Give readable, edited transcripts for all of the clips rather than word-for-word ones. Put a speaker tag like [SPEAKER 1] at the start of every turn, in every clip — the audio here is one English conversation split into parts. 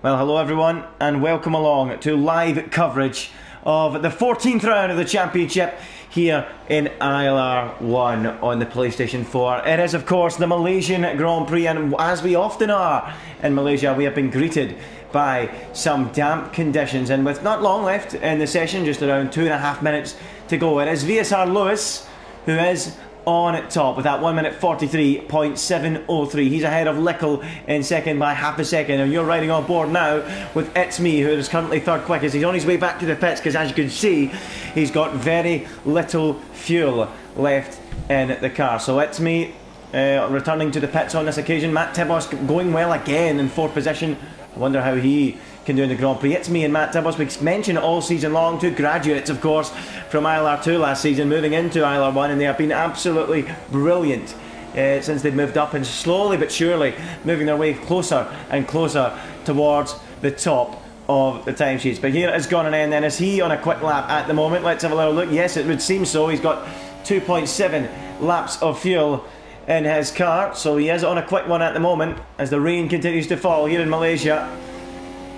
[SPEAKER 1] Well, hello everyone, and welcome along to live coverage of the 14th round of the championship here in ILR1 on the PlayStation 4. It is, of course, the Malaysian Grand Prix, and as we often are in Malaysia, we have been greeted by some damp conditions, and with not long left in the session, just around 2.5 minutes to go, it is VSR Lewis who is on top with that 1 minute 43.703. He's ahead of Lickle in second by half a second, and you're riding on board now with It's Me, who is currently third quickest. He's on his way back to the pits because, as you can see, he's got very little fuel left in the car. So It's Me returning to the pits on this occasion. Matt Tibos going well again in fourth position. I wonder how he can do in the Grand Prix. It's Me and Matt Tibos. We mentioned it all season long. Two graduates, of course, from ILR2 last season, moving into ILR1, and they have been absolutely brilliant since they've moved up, and slowly but surely moving their way closer and closer towards the top of the timesheets. But here is Gran then. Is he on a quick lap at the moment? Let's have a little look. Yes, it would seem so. He's got 2.7 laps of fuel in his car, so he is on a quick one at the moment as the rain continues to fall here in Malaysia.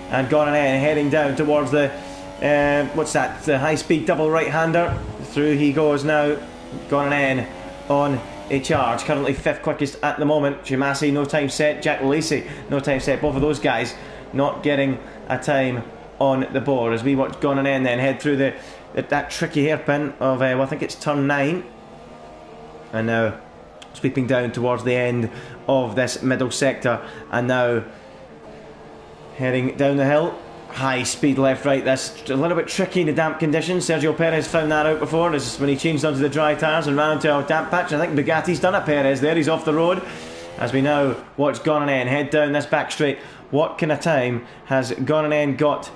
[SPEAKER 1] And Gran heading down towards the the high-speed double right-hander. Through he goes now. Gran on a charge, currently fifth quickest at the moment. Jimasi no time set, Jack Lacey no time set. Both of those guys not getting a time on the board as we watch Gran then head through that tricky hairpin of I think it's turn 9, and now sweeping down towards the end of this middle sector, and now heading down the hill. High speed left right. That's a little bit tricky in the damp conditions. Sergio Perez found that out before. This is when he changed onto the dry tyres and ran into a damp patch. I think Bugatti's done it. Perez there, he's off the road as we now watch Gran head down this back straight. What kind of time has Gran got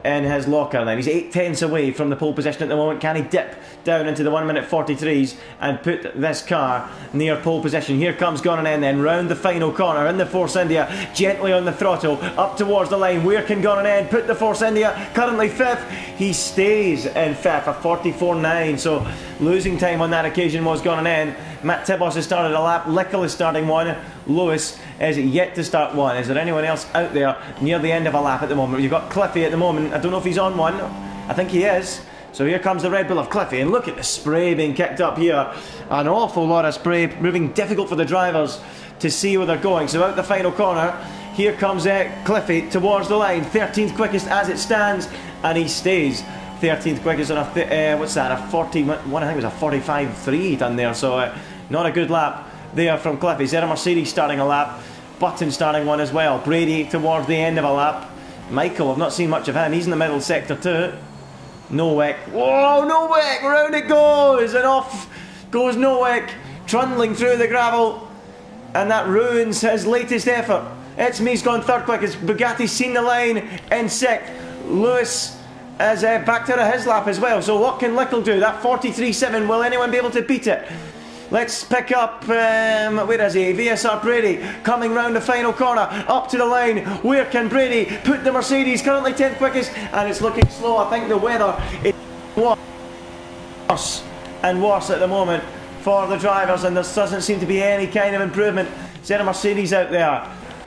[SPEAKER 1] in his locker then? He's 8/10 away from the pole position at the moment. Can he dip down into the 1 minute 43s and put this car near pole position? Here comes Gran then round the final corner in the Force India, gently on the throttle up towards the line. Where can Gran put the Force India? Currently fifth. He stays in fifth, a 44.9, so losing time on that occasion was Gran. Matt Tibos has started a lap. Lickle is starting one. Lewis is yet to start one. Is there anyone else out there near the end of a lap at the moment? You've got Cliffy at the moment. I don't know if he's on one. I think he is. So here comes the Red Bull of Cliffy, and look at the spray being kicked up here. An awful lot of spray, proving difficult for the drivers to see where they're going. So out the final corner, here comes Cliffy towards the line. 13th quickest as it stands, and he stays 13th quickest on a a 41, I think it was a 45.3 done there. So not a good lap there from Cliffy. Zera Mercedes starting a lap. Button starting one as well. Brady towards the end of a lap. Michael, I've not seen much of him. He's in the middle sector too. Nowek. Whoa, Nowek! Round it goes! And off goes Nowek, trundling through the gravel. And that ruins his latest effort. It's Me's gone third quickest. Bugatti's seen the line in sixth. Lewis is back to his lap as well. So what can Lickle do? That 43.7, will anyone be able to beat it? Let's pick up, where is he? VSR Brady coming round the final corner, up to the line. Where can Brady put the Mercedes? Currently 10th quickest, and it's looking slow. I think the weather is worse and worse at the moment for the drivers, and there doesn't seem to be any kind of improvement. Zera Mercedes out there.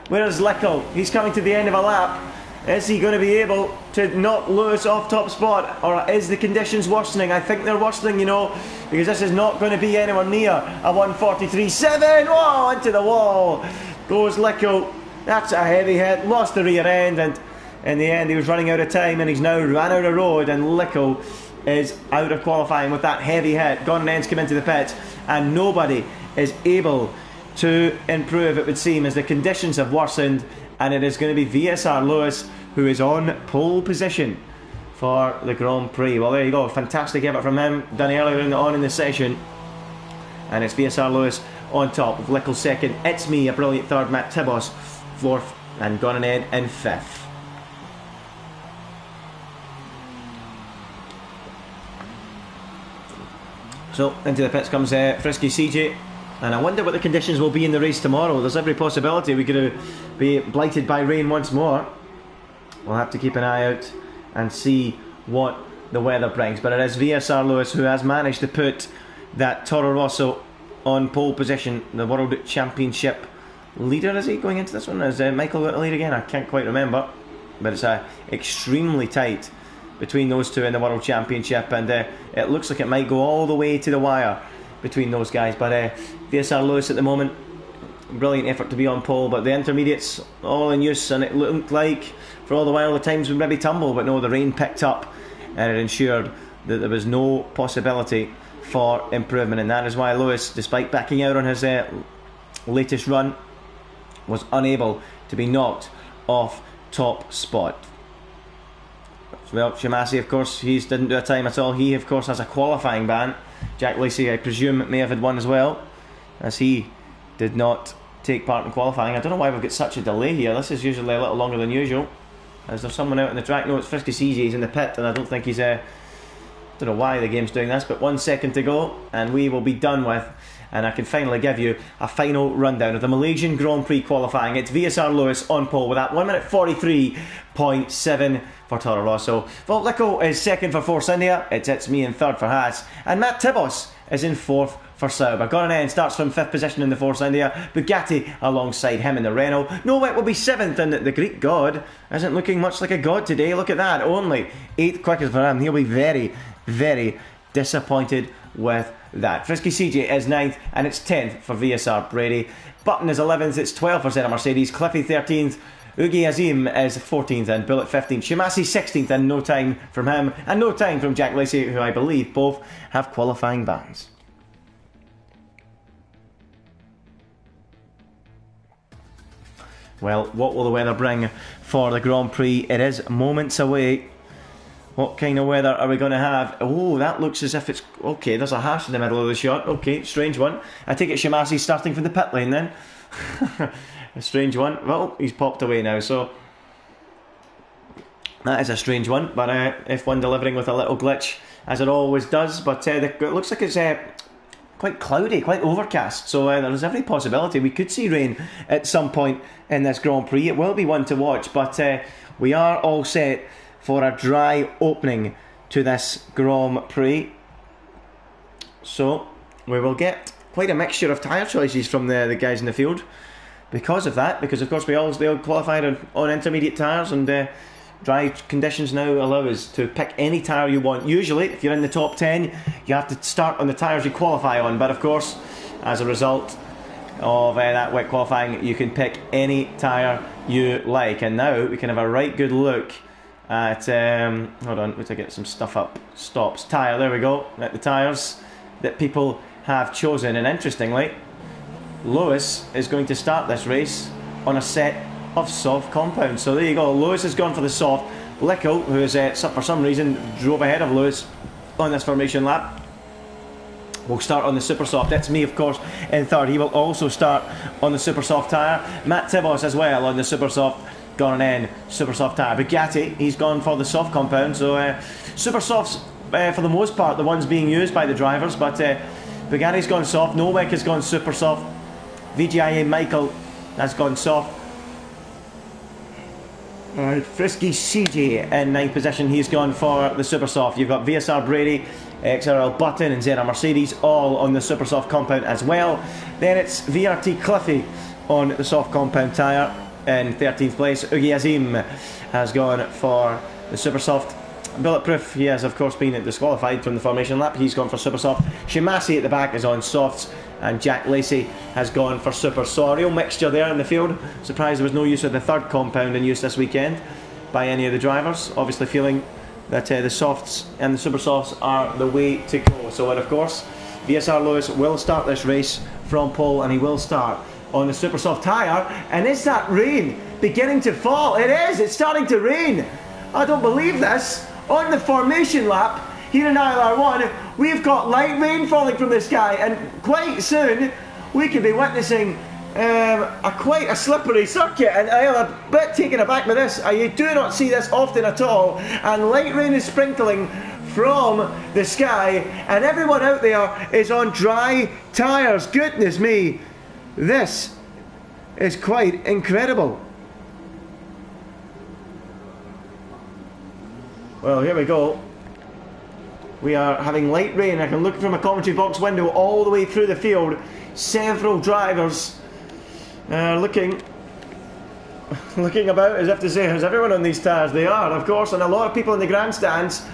[SPEAKER 1] Where is Lickle? He's coming to the end of a lap. Is he going to be able to knock Lewis off top spot, or is the conditions worsening? I think they're worsening, you know, because this is not going to be anywhere near a 143.7. Whoa, into the wall goes Lickle. That's a heavy hit. Lost the rear end, and in the end he was running out of time, and he's now ran out of road, and Lickle is out of qualifying with that heavy hit. Gordon's come into the pits, and nobody is able to improve, it would seem, as the conditions have worsened. And it is going to be VSR Lewis who is on pole position for the Grand Prix. Well, there you go. Fantastic effort from him, done earlier in the session. And it's VSR Lewis on top, with Lickle second. It's Me, a brilliant third. Matt Tibos fourth, and Gran in fifth. So into the pits comes Frisky CJ. And I wonder what the conditions will be in the race tomorrow. There's every possibility we're going to be blighted by rain once more. We'll have to keep an eye out and see what the weather brings. But it is VSR Lewis who has managed to put that Toro Rosso on pole position. The World Championship leader, is he, going into this one? Is Michael going to lead again? I can't quite remember. but it's extremely tight between those two in the World Championship, and it looks like it might go all the way to the wire between those guys. But VSR Lewis at the moment, brilliant effort to be on pole, but the intermediates all in use, and it looked like for all the while the times would maybe tumble, but no, the rain picked up and it ensured that there was no possibility for improvement, and that is why Lewis, despite backing out on his latest run, was unable to be knocked off top spot. Well, Shimasi, of course, he didn't do a time at all. He, of course, has a qualifying ban. Jack Lacey, I presume, may have had one as well, as he did not take part in qualifying. I don't know why we've got such a delay here. This is usually a little longer than usual. Is there someone out on the track? No, it's Frisky CJ. He's in the pit, and I don't think he's... don't know why the game's doing this, but 1 second to go, and we will be done with. And I can finally give you a final rundown of the Malaysian Grand Prix qualifying. It's VSR Lewis on pole with that 1 minute 43.7 for Toro Rosso. Voltlico is second for Force India. It's me in third for Haas. And Matt Tibos is in fourth for Sauber. Gran starts from fifth position in the Force India. Bugatti alongside him in the Renault. Nowak will be seventh, and the Greek god isn't looking much like a god today. Look at that, only eighth quickest for him. He'll be very, very disappointed with that. Frisky CJ is 9th, and it's 10th for VSR Brady. Button is 11th, it's 12th for Zena Mercedes. Cliffy 13th, Ugi Azim is 14th, and Bullet 15th. Shimasi 16th, and no time from him, and no time from Jack Lacey, who I believe both have qualifying bans. Well, what will the weather bring for the Grand Prix? It is moments away. What kind of weather are we going to have? Oh, that looks as if it's... Okay, there's a hash in the middle of the shot. Okay, strange one. I take it Shimasi's starting from the pit lane then. A strange one. Well, he's popped away now, so... That is a strange one, but F1 delivering with a little glitch, as it always does. But it looks like it's quite cloudy, quite overcast, so there's every possibility we could see rain at some point in this Grand Prix. It will be one to watch, but we are all set for a dry opening to this Grand Prix. So we will get quite a mixture of tyre choices from the guys in the field because of that, because of course they all qualified on intermediate tyres, and dry conditions now allow us to pick any tyre you want. Usually if you're in the top 10 you have to start on the tyres you qualify on, but of course as a result of that wet qualifying you can pick any tyre you like. And now we can have a right good look at hold on, let's get some stuff up. Stops, tyre, there we go, at the tyres that people have chosen. And interestingly, Lewis is going to start this race on a set of soft compound. So there you go, Lewis has gone for the soft. Lickel, who is for some reason drove ahead of Lewis on this formation lap, will start on the super soft. That's me, of course, in third. He will also start on the super soft tyre. Matt Tibos as well on the super soft. Gone in super soft tyre. Bugatti, he's gone for the soft compound. So super softs for the most part the ones being used by the drivers, but Bugatti's gone soft. Nowak has gone super soft. VGIA Michael has gone soft. Frisky CJ in 9th position, he's gone for the super soft. You've got VSR Brady, XRL Button and Zena Mercedes all on the super soft compound as well. Then it's VRT Cliffy on the soft compound tyre in 13th place. Ugi Azim has gone for the super soft. Bulletproof, he has of course been disqualified from the formation lap. He's gone for super soft. Shimasi at the back is on softs, and Jack Lacey has gone for super. So a real mixture there in the field. Surprised there was no use of the third compound in use this weekend by any of the drivers. Obviously feeling that the softs and the super softs are the way to go. So and of course VSR Lewis will start this race from pole, and he will start on the super soft tyre. And is that rain beginning to fall? It is, it's starting to rain. I don't believe this. On the formation lap here in ILR1 we've got light rain falling from the sky, and quite soon we could be witnessing quite a slippery circuit, and I am a bit taken aback by this. You do not see this often at all, and light rain is sprinkling from the sky, and everyone out there is on dry tyres. Goodness me, this is quite incredible. Well, here we go. We are having light rain. I can look from a commentary box window all the way through the field. Several drivers are looking looking about as if to say, is everyone on these tires? They are, of course, and a lot of people in the grandstands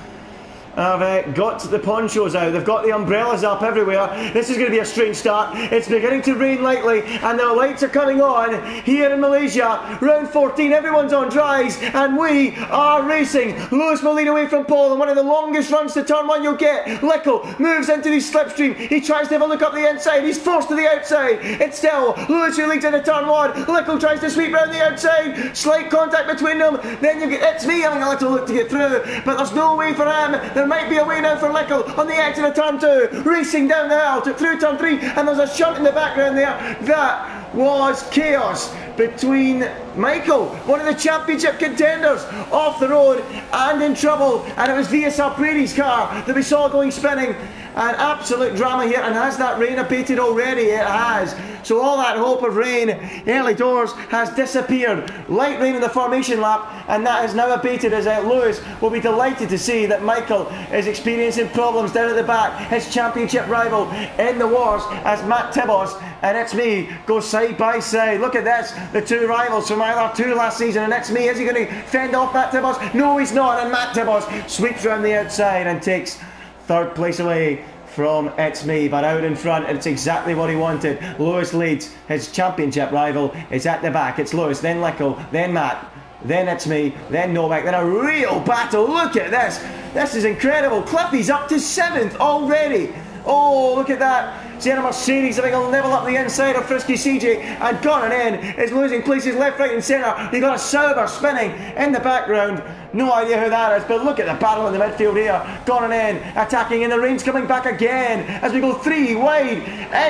[SPEAKER 1] have got the ponchos out, they've got the umbrellas up everywhere. This is going to be a strange start. It's beginning to rain lightly and the lights are coming on here in Malaysia. Round 14, everyone's on dries and we are racing. Lewis will lead away from Paul and one of the longest runs to turn one you'll get. Lickle moves into the slipstream. He tries to have a look up the inside. He's forced to the outside. It's still Lewis who leads into turn one. Lickle tries to sweep round the outside. Slight contact between them. Then you get It's Me having a little look to get through, but there's no way for him. There might be a way now for Lickle on the exit of turn 2, racing down the hill through turn 3, and there's a shunt in the background there. That was chaos between Michael, one of the championship contenders, off the road and in trouble, and it was VSR Prairie's car that we saw going spinning. An absolute drama here, and has that rain abated already? It has. So all that hope of rain early doors has disappeared. Light rain in the formation lap, and that has now abated as Lewis will be delighted to see that Michael is experiencing problems down at the back. His championship rival in the wars as Matt Tibbos and It's Me go side by side. Look at this, the two rivals from ILR2 last season, and It's Me, is he going to fend off Matt Tibbos? No, he's not, and Matt Tibbos sweeps around the outside and takes third place away from It's Me, but out in front, it's exactly what he wanted. Lewis leads, his championship rival is at the back. It's Lewis, then Lickle, then Matt, then It's Me, then Novak, then a real battle. Look at this, this is incredible. Cliffy's up to 7th already. Oh, look at that. Sienna Mercedes having a level up the inside of Frisky CJ, and Gordon in is losing places left, right and centre. You've got a Sauber spinning in the background. No idea who that is, but look at the battle in the midfield here. Gordon in, attacking in, the rain's coming back again as we go 3 wide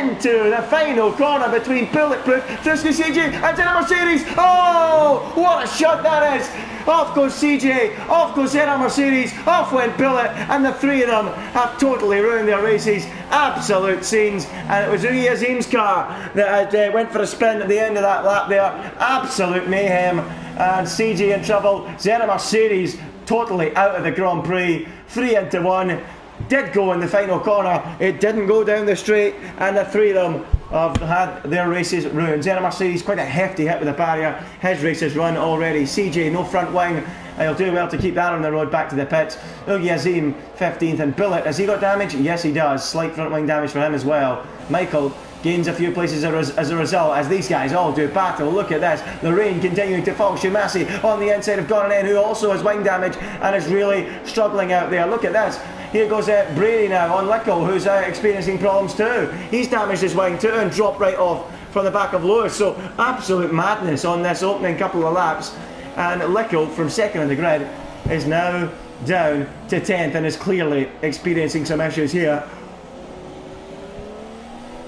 [SPEAKER 1] into the final corner between Bulletproof, Frisky CJ and Sienna Mercedes. Oh, what a shot that is. Off goes CJ, off goes Sienna Mercedes, off went Bullet, and the three of them have totally ruined their races. Absolute scenes, and it was Rui Azim's car that went for a spin at the end of that lap there. Absolute mayhem, and CJ in trouble. Sienna Mercedes totally out of the Grand Prix, 3 into 1. Did go in the final corner, it didn't go down the straight, and the three of them have had their races ruined. Sienna Mercedes, quite a hefty hit with the barrier. His race is run already. CJ, no front wing. He'll do well to keep that on the road back to the pits. Ugi Azim, 15th, and Bullet, has he got damage? Yes, he does. Slight front wing damage for him as well. Michael gains a few places as a result, as these guys all do battle. Look at this, the rain continuing to fall. Shumasi on the inside of Gordon, who also has wing damage and is really struggling out there. Look at this. Here goes Brady now on Lickle, who's experiencing problems too. He's damaged his wing too and dropped right off from the back of Lewis. So absolute madness on this opening couple of laps. And Lickle, from second on the grid, is now down to 10th and is clearly experiencing some issues here.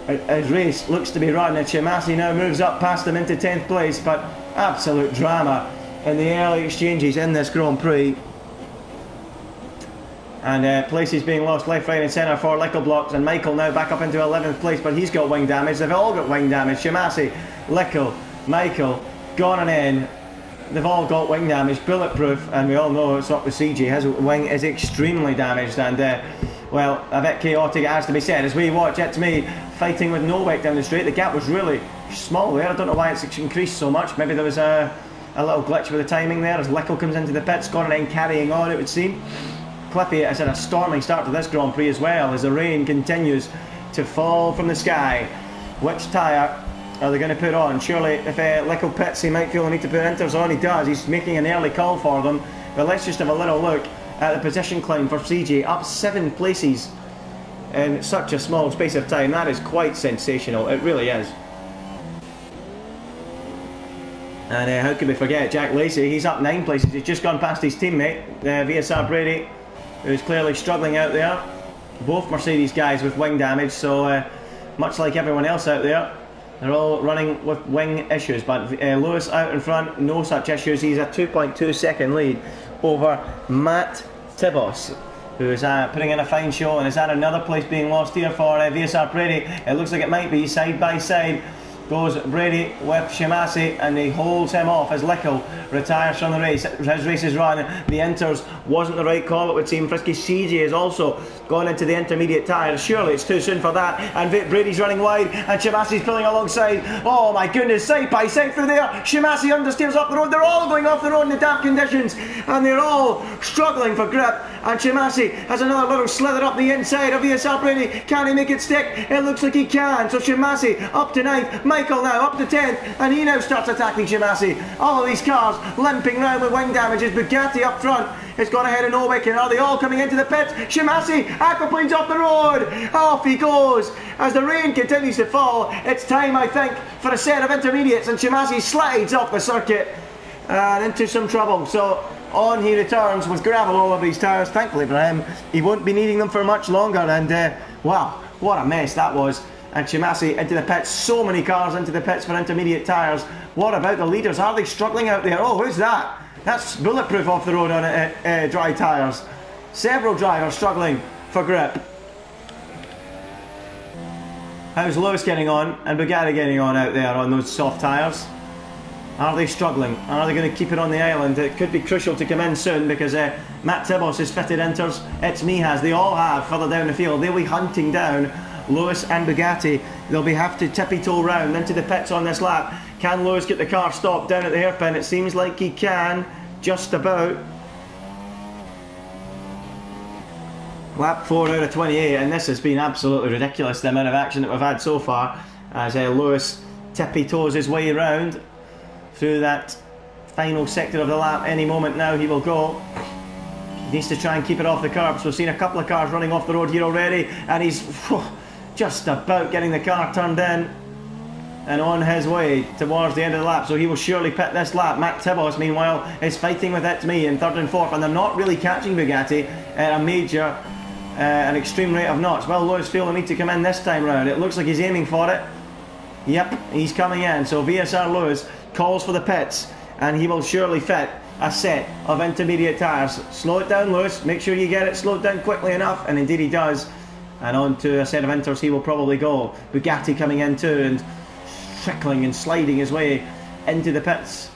[SPEAKER 1] His race looks to be run, and Shumasi now moves up past him into 10th place, but absolute drama in the early exchanges in this Grand Prix. And places being lost left, right and centre for Lickle blocks, and Michael now back up into 11th place, but he's got wing damage. They've all got wing damage. Shumasi, Lickle, Michael, Gordon in. They've all got wing damage. Bulletproof, and we all know it's not with CJ. His wing is extremely damaged, and well, a bit chaotic, it has to be said. As we watch It's Me fighting with Novak down the straight, the gap was really small there. I don't know why it's increased so much. Maybe there was a little glitch with the timing there as Lickle comes into the pits. Gordon in carrying on, it would seem. Cliffy has had a storming start to this Grand Prix as well, as the rain continues to fall from the sky. Which tyre are they going to put on? Surely if Lickle pits, he might feel the need to put inters on. He does. He's making an early call for them. But let's just have a little look at the position climb for CJ. Up 7 places in such a small space of time. That is quite sensational. It really is. And how could we forget Jack Lacey? He's up 9 places. He's just gone past his teammate, VSR Brady, who's clearly struggling out there. Both Mercedes guys with wing damage, so much like everyone else out there, they're all running with wing issues. But Lewis out in front, no such issues. He's a 2.2 second lead over Matt Tibbos, who's putting in a fine show. And is that another place being lost here for VSR Brady? It looks like it might be side by side. goes Brady with Shimasi, and he holds him off as Lickel retires from the race. His race is run. The inters wasn't the right call, it would seem. Frisky CJ has also gone into the intermediate tyres. Surely it's too soon for that. And Brady's running wide, and Shimasi's pulling alongside. Oh my goodness, side by side through there. Shimasi understeers off the road. They're all going off the road in the damp conditions, and they're all struggling for grip. And Shimasi has another little slither up the inside of VSR Brady. Can he make it stick? It looks like he can. So Shimasi up to 9th. Michael now up to 10th, and he now starts attacking Shimasi. All of these cars limping round with wing damages. Bugatti up front has gone ahead of Nowick, and are they all coming into the pits? Shimasi, aquaplane's off the road. Off he goes as the rain continues to fall. It's time, I think, for a set of intermediates, and Shimasi slides off the circuit and into some trouble. So on he returns with gravel all over his tyres. Thankfully for him, he won't be needing them for much longer, and wow, what a mess that was. And Shimasi into the pits. So many cars into the pits for intermediate tyres. What about the leaders? Are they struggling out there? Oh, who's that? That's bulletproof off the road on dry tyres. Several drivers struggling for grip. How's Lewis getting on and Bugatti getting on out there on those soft tyres? Are they struggling? Are they going to keep it on the island? It could be crucial to come in soon, because Matt Tibos has fitted inters. It's me has. They all have further down the field. They'll be hunting down Lewis and Bugatti. They'll have to tippy-toe round into the pits on this lap. Can Lewis get the car stopped down at the hairpin? It seems like he can, just about. Lap 4 out of 28, and this has been absolutely ridiculous, the amount of action that we've had so far, as Lewis tippy-toes his way around through that final sector of the lap. Any moment now he will go. He needs to try and keep it off the curbs. We've seen a couple of cars running off the road here already, and he's just about getting the car turned in and on his way towards the end of the lap. So he will surely pit this lap. Matt Tibos, meanwhile, is fighting with It's Me in 3rd and 4th, and they're not really catching Bugatti at a major, an extreme rate of knots. Well, Lewis feel the need to come in this time round. It looks like he's aiming for it. Yep, he's coming in. So VSR Lewis calls for the pits, and he will surely fit a set of intermediate tyres. Slow it down, Lewis. Make sure you get it slowed down quickly enough, and indeed he does. And on to a set of inters he will probably go. Bugatti coming in too, and trickling and sliding his way into the pits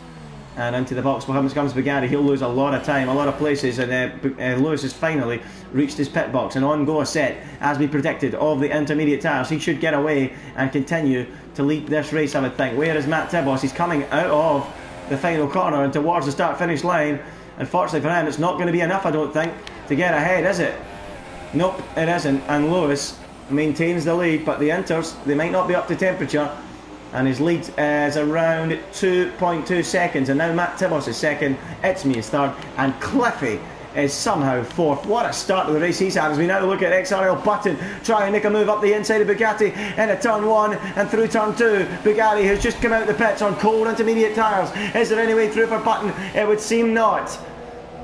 [SPEAKER 1] and into the box. Well, comes Bugatti. He'll lose a lot of time, a lot of places, and Lewis has finally reached his pit box. And on go a set, as we predicted, of the intermediate tyres. He should get away and continue to lead this race, I would think. Where is Matt Tibos? He's coming out of the final corner and towards the start-finish line. Unfortunately for him, it's not going to be enough, I don't think, to get ahead, is it? Nope, it isn't. And Lewis maintains the lead, but the inters, they might not be up to temperature, and his lead is around 2.2 seconds. And now Matt Tibos is second, It's Me is third, and Cliffy is somehow fourth. What a start to the race he's had, as we now look at XRL Button try and make a move up the inside of Bugatti into turn 1 and through turn 2. Bugatti has just come out the pits on cold intermediate tyres. Is there any way through for Button? It would seem not.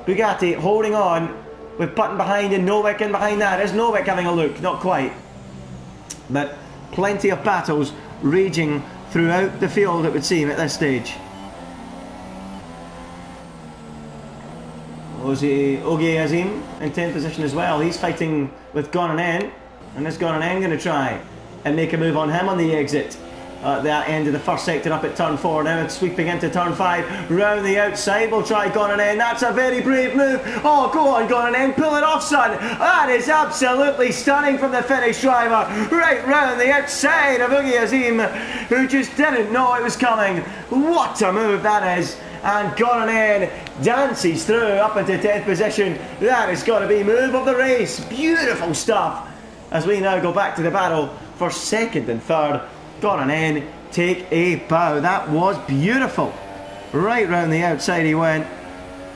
[SPEAKER 1] Bugatti holding on with Button behind and Nowick in behind that. Is Nowick having a look? Not quite. But plenty of battles raging throughout the field, it would seem, at this stage. Ogie Azim in 10th position as well. He's fighting with Gonanen, and is Gonanen going to try and make a move on him on the exit at that end of the first sector up at turn 4. Now it's sweeping into turn 5 round the outside. We'll try Gonanen. That's a very brave move. Oh, go on Gonanen, pull it off, son. That is absolutely stunning from the Finnish driver, right round the outside of Ogie Azim, who just didn't know it was coming. What a move that is. And Gonanen dances through up into 10th position. That has got to be move of the race. Beautiful stuff. As we now go back to the battle for 2nd and 3rd. Gonanen take a bow. That was beautiful. Right round the outside he went.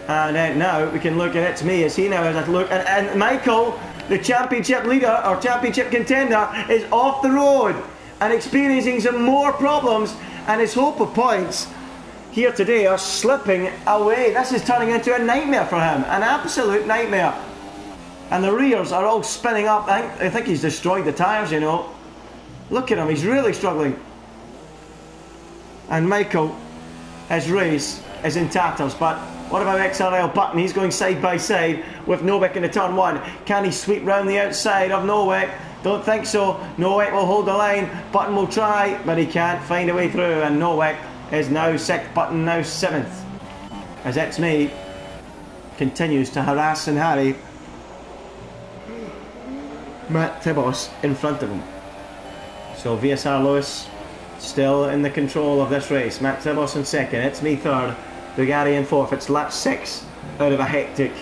[SPEAKER 1] And now we can look at It's Me as he now has a look. And Michael, the championship leader or championship contender, is off the road and experiencing some more problems. And his hope of points here today are slipping away. This is turning into a nightmare for him, an absolute nightmare. And the rears are all spinning up. I think he's destroyed the tyres, you know. Look at him, he's really struggling. And Michael, his race is in tatters. But what about XRL Button? He's going side by side with Nowick into turn 1. Can he sweep round the outside of Nowick? Don't think so. Nowak will hold the line. Button will try, but he can't find a way through. And Nowak is now 6th, Button now 7th. As It's Me continues to harass and harry Matt Tibos in front of him. So VSR Lewis still in the control of this race. Matt Tibos in 2nd, It's Me 3rd, Bugatti in 4th. It's lap 6 out of a hectic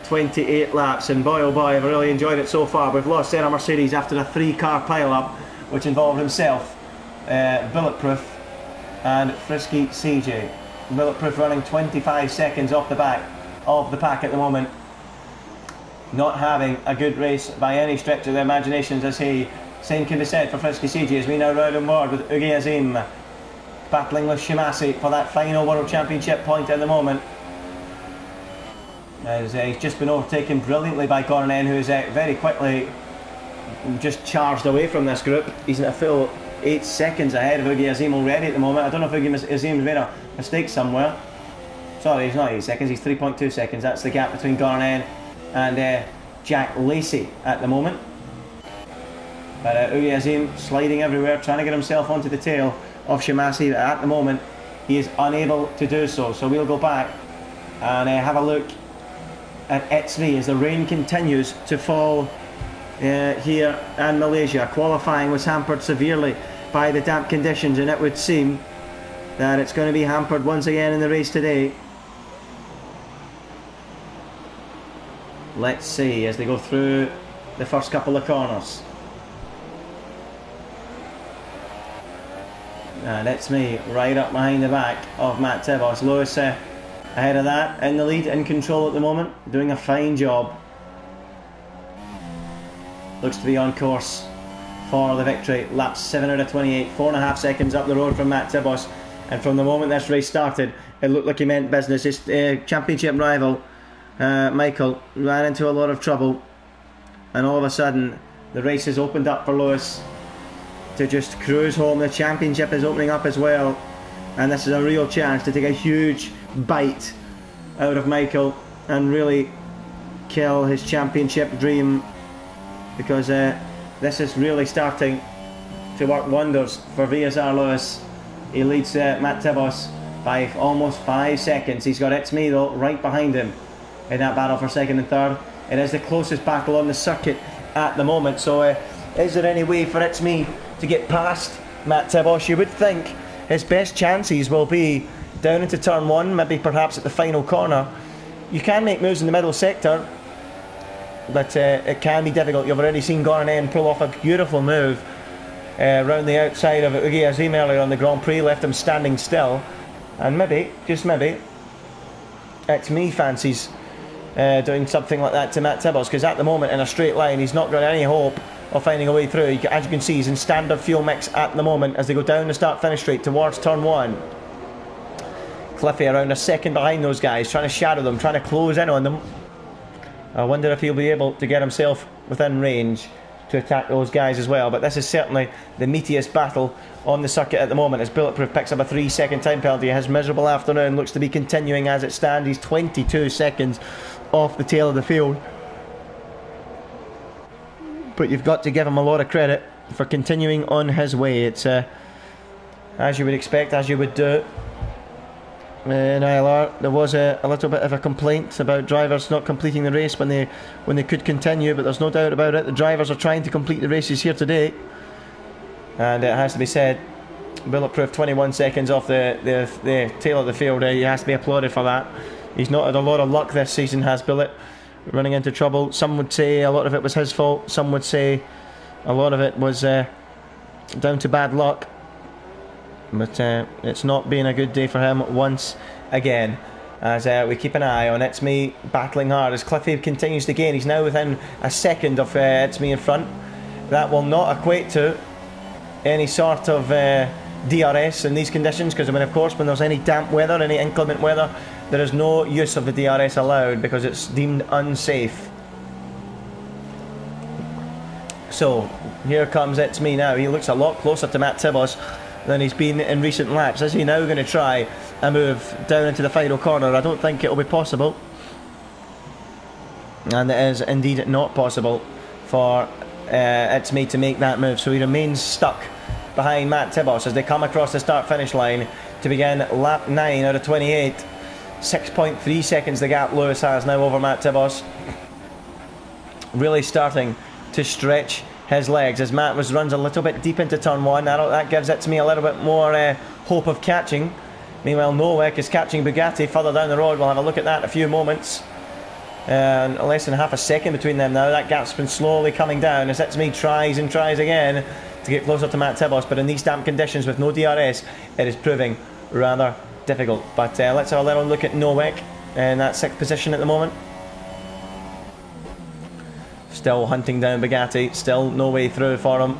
[SPEAKER 1] 28 laps, and boy oh boy, I've really enjoyed it so far. We've lost Senna Mercedes after a 3-car pile-up, which involved himself, Bulletproof and Frisky CJ. Bulletproof running 25 seconds off the back of the pack at the moment. Not having a good race by any stretch of the imaginations, as he, same can be said for Frisky CJ, as we now ride on board with Ugi Azim battling with Shimasi for that final World Championship point at the moment. As he's just been overtaken brilliantly by Gran, who is very quickly just charged away from this group. He's in a full 8 seconds ahead of Ugi Azim already at the moment. I don't know if Ugi Azim's made a mistake somewhere. Sorry, he's not 8 seconds, he's 3.2 seconds. That's the gap between Gran and Jack Lacey at the moment. But Ugi Azim sliding everywhere, trying to get himself onto the tail of Shimasi. But at the moment, he is unable to do so. So we'll go back and have a look at It's Me as the rain continues to fall here in Malaysia. Qualifying was hampered severely by the damp conditions, and it would seem that it's going to be hampered once again in the race today. Let's see as they go through the first couple of corners. And It's Me right up behind the back of Matt Tibos. Lewis ahead of that, in the lead, in control at the moment, doing a fine job. Looks to be on course for the victory. Lap 7 out of 28, 4.5 seconds up the road from Matt Tibos. And from the moment this race started, it looked like he meant business. His championship rival, Michael, ran into a lot of trouble. And all of a sudden, the race has opened up for Lewis to just cruise home. The championship is opening up as well. And this is a real chance to take a huge bite out of Michael and really kill his championship dream, because this is really starting to work wonders for VSR Lewis. He leads Matt Tibos by almost 5 seconds. He's got It's Me though right behind him in that battle for 2nd and 3rd. It is the closest battle on the circuit at the moment. So is there any way for It's Me to get past Matt Tibos? You would think his best chances will be down into turn 1, maybe perhaps at the final corner. You can make moves in the middle sector, but it can be difficult. You've already seen Gran pull off a beautiful move round the outside of Ugi Azim earlier on the Grand Prix, left him standing still. And maybe, just maybe, It's Me fancies doing something like that to Matt Tibos, because at the moment in a straight line he's not got any hope of finding a way through. As you can see, he's in standard fuel mix at the moment as they go down the start-finish straight towards turn 1. Cliffy around a second behind those guys, trying to shadow them, trying to close in on them. I wonder if he'll be able to get himself within range to attack those guys as well. But this is certainly the meatiest battle on the circuit at the moment, as Bulletproof picks up a 3-second time penalty. His miserable afternoon looks to be continuing as it stands. He's 22 seconds off the tail of the field. But you've got to give him a lot of credit for continuing on his way. It's as you would expect, as you would do. In ILR, there was a little bit of a complaint about drivers not completing the race when they could continue, but there's no doubt about it. The drivers are trying to complete the races here today, and it has to be said, Bulletproof 21 seconds off the tail of the field. He has to be applauded for that. He's not had a lot of luck this season, has Bullet, running into trouble. Some would say a lot of it was his fault. Some would say a lot of it was down to bad luck. But it's not been a good day for him once again, as we keep an eye on It's Me battling hard as Cliffy continues to gain. He's now within a second of It's Me in front. That will not equate to any sort of DRS in these conditions, because I mean, of course, when there's any damp weather, any inclement weather, there is no use of the DRS allowed because it's deemed unsafe. So here comes It's Me now. He looks a lot closer to Matt Tibos than he's been in recent laps. Is he now going to try a move down into the final corner? I don't think it'll be possible, and it is indeed not possible for it's made to make that move. So he remains stuck behind Matt Tibos as they come across the start-finish line to begin lap 9 out of 28. 6.3 seconds the gap Lewis has now over Matt Tibos. Really starting to stretch his legs as Matt runs a little bit deep into turn 1. That gives it to me a little bit more hope of catching. Meanwhile, Nowak is catching Bugatti further down the road. We'll have a look at that in a few moments. Less than half a second between them now. That gap's been slowly coming down as It's Me tries and tries again to get closer to Matt Tibos, but in these damp conditions with no DRS, it is proving rather difficult. But let's have a little look at Nowak in that 6th position at the moment. Still hunting down Bugatti, still no way through for him.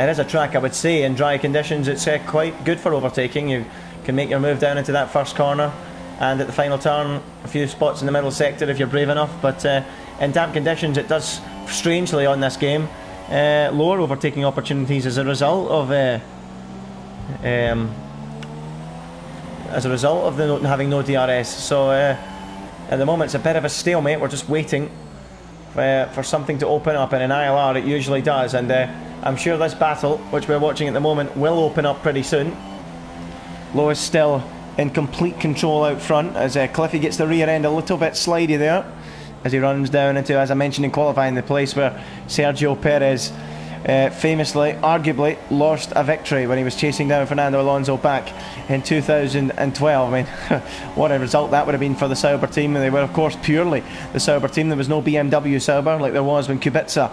[SPEAKER 1] It is a track, I would say, in dry conditions it's quite good for overtaking. You can make your move down into that first corner and at the final turn a few spots in the middle sector if you're brave enough, but in damp conditions it does strangely on this game lower overtaking opportunities as a result of having no DRS. So at the moment it's a bit of a stalemate. We're just waiting for something to open up, and in ILR it usually does, and I'm sure this battle which we're watching at the moment will open up pretty soon. Lewis still in complete control out front as Cliffy gets the rear end a little bit slidey there as he runs down into, as I mentioned in qualifying, the place where Sergio Perez famously, arguably, lost a victory when he was chasing down Fernando Alonso back in 2012. I mean, what a result that would have been for the Sauber team. They were, of course, purely the Sauber team. There was no BMW Sauber like there was when Kubica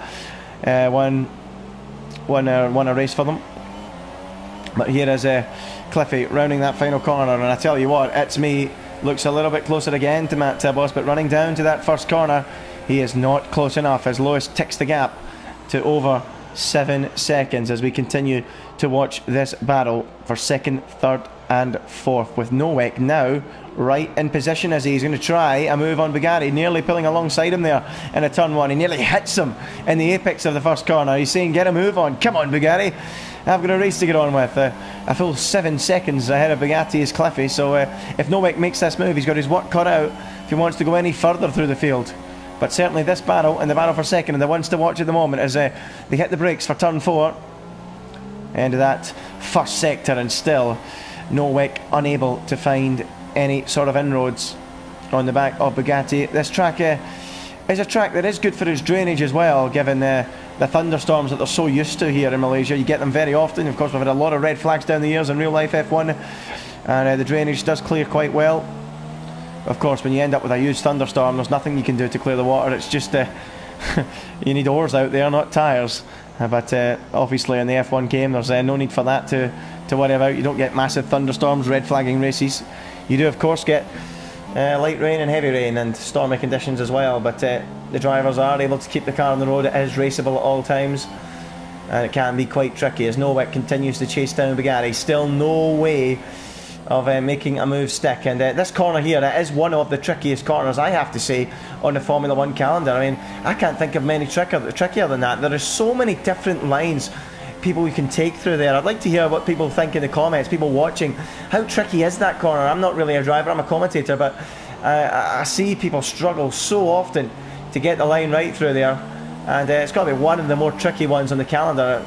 [SPEAKER 1] won a race for them. But here is Cliffy rounding that final corner, and I tell you what, It's Me looks a little bit closer again to Matt Tibos, but running down to that first corner, he is not close enough as Lewis ticks the gap to over 7 seconds as we continue to watch this battle for 2nd, 3rd and 4th, with Nowak now right in position as he's going to try a move on Bugatti, nearly pulling alongside him there in a turn 1. He nearly hits him in the apex of the first corner. He's saying, get a move on, come on Bugatti, I've got a race to get on with. A full 7 seconds ahead of Bugatti is Cliffy, so if Nowak makes this move, he's got his work cut out if he wants to go any further through the field. But certainly this battle and the battle for 2nd and the ones to watch at the moment as they hit the brakes for turn 4 into that first sector, and still Nowak unable to find any sort of inroads on the back of Bugatti. This track is a track that is good for its drainage as well, given the thunderstorms that they're so used to here in Malaysia. You get them very often. Of course, we've had a lot of red flags down the years in real life F1, and the drainage does clear quite well. Of course, when you end up with a huge thunderstorm, there's nothing you can do to clear the water. It's just you need oars out there, not tyres. But obviously in the F1 game there's no need for that to worry about. You don't get massive thunderstorms, red flagging races. You do of course get light rain and heavy rain and stormy conditions as well, but the drivers are able to keep the car on the road. It is raceable at all times, and it can be quite tricky as Nowak continues to chase down Bugatti. Still no way of making a move stick, and this corner here, it is one of the trickiest corners, I have to say, on the Formula 1 calendar. I mean, I can't think of many trickier than that. There are so many different lines people we can take through there. I'd like to hear what people think in the comments, people watching. How tricky is that corner? I'm not really a driver, I'm a commentator, but I see people struggle so often to get the line right through there, and it's got to be one of the more tricky ones on the calendar.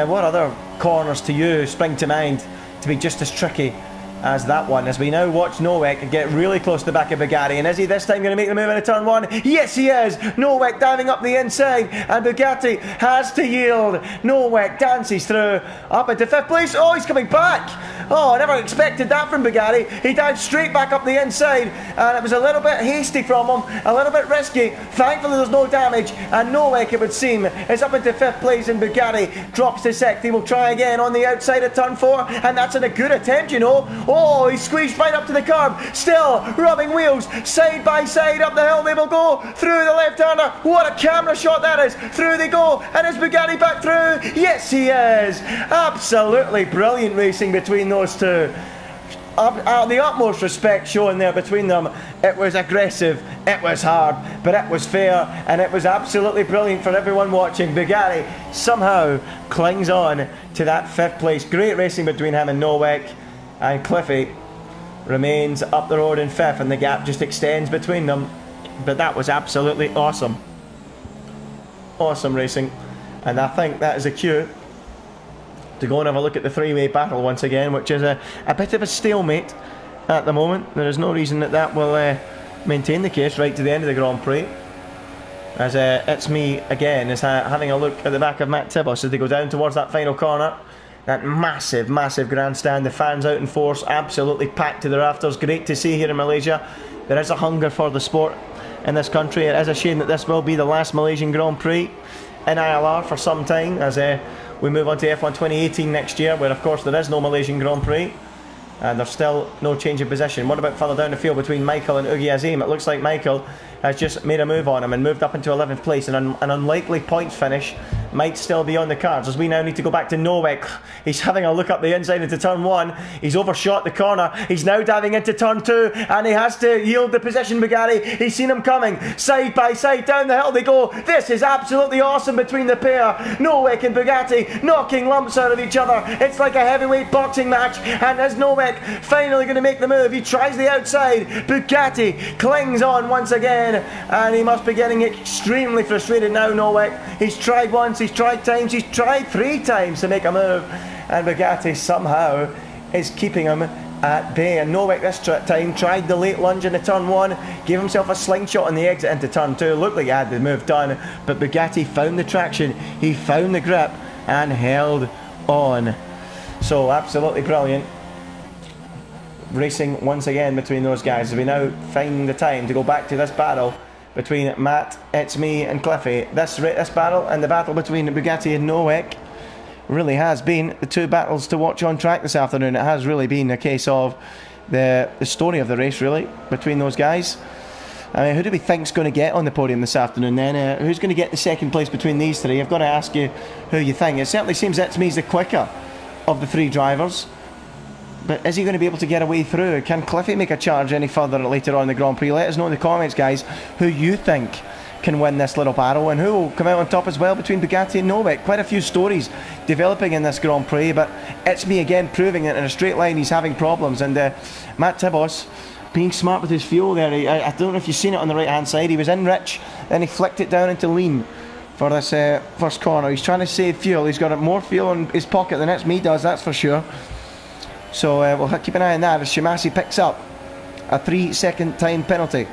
[SPEAKER 1] What other corners to you spring to mind to be just as tricky as that one, as we now watch Nowak get really close to the back of Bugatti? And is he this time going to make the move into turn 1? Yes he is! Nowak diving up the inside, and Bugatti has to yield. Nowak dances through up into 5th place. Oh, he's coming back! Oh, I never expected that from Bugatti. He dived straight back up the inside, and it was a little bit hasty from him, a little bit risky. Thankfully there's no damage, and Nowak, it would seem, is up into 5th place, and Bugatti drops to 6th. He will try again on the outside of turn 4, and that's in a good attempt, you know. Oh, he's squeezed right up to the curb, still rubbing wheels, side by side up the hill they will go, through the left-hander. What a camera shot that is. Through they go, and is Bugatti back through? Yes he is. Absolutely brilliant racing between those two. The utmost respect shown there between them. It was aggressive, it was hard, but it was fair, and it was absolutely brilliant for everyone watching. Bugatti somehow clings on to that 5th place. Great racing between him and Nowak, and Cliffy remains up the road in 5th, and the gap just extends between them. But that was absolutely awesome. awesome racing. And I think that is a cue to go and have a look at the three-way battle once again, which is a bit of a stalemate at the moment. There is no reason that will maintain the case right to the end of the Grand Prix. As It's Me again is having a look at the back of Matt Tibos as they go down towards that final corner. That massive, massive grandstand, the fans out in force, absolutely packed to the rafters. Great to see here in Malaysia. There is a hunger for the sport in this country. It is a shame that this will be the last Malaysian Grand Prix in ILR for some time, as we move on to F1 2018 next year, where of course there is no Malaysian Grand Prix. And there's still no change of position. What about further down the field between Michael and Ugi Azim? It looks like Michael has just made a move on him and moved up into 11th place, and an unlikely points finish might still be on the cards, as we now need to go back to Nowek. He's having a look up the inside into turn 1. He's overshot the corner. He's now diving into turn 2, and he has to yield the position. Bugatti, he's seen him coming side by side. Down the hill they go. This is absolutely awesome between the pair. Nowek and Bugatti knocking lumps out of each other. It's like a heavyweight boxing match, and as Nowek finally going to make the move, he tries the outside. Bugatti clings on once again, and he must be getting extremely frustrated now. Nowek, he's tried once, he's tried twice, he's tried 3 times to make a move, and Bugatti somehow is keeping him at bay. And Nowek this time tried the late lunge into turn 1, gave himself a slingshot on the exit into turn 2. Looked like he had the move done, but Bugatti found the traction, he found the grip and held on. So absolutely brilliant racing once again between those guys, as we now find the time to go back to this battle between Matt, It's Me and Cliffy. This battle and the battle between Bugatti and Nowek really has been the 2 battles to watch on track this afternoon. It has really been a case of the story of the race, really, between those guys. I mean, who do we think's going to get on the podium this afternoon then? Who's going to get the second place between these 3? I've got to ask you who you think. It certainly seems It's Me's the quicker of the 3 drivers, but is he going to be able to get away through? Can Cliffy make a charge any further later on in the Grand Prix? Let us know in the comments, guys, who you think can win this little battle and who will come out on top as well between Bugatti and Nowek. Quite a few stories developing in this Grand Prix, but It's Me again proving that in a straight line he's having problems. And Matt Tibos being smart with his fuel there. I don't know if you've seen it on the right hand side. He was in rich, then he flicked it down into lean for this first corner. He's trying to save fuel. He's got more fuel in his pocket than It's Me does, that's for sure. So we'll keep an eye on that as Shimasi picks up a 3-second time penalty.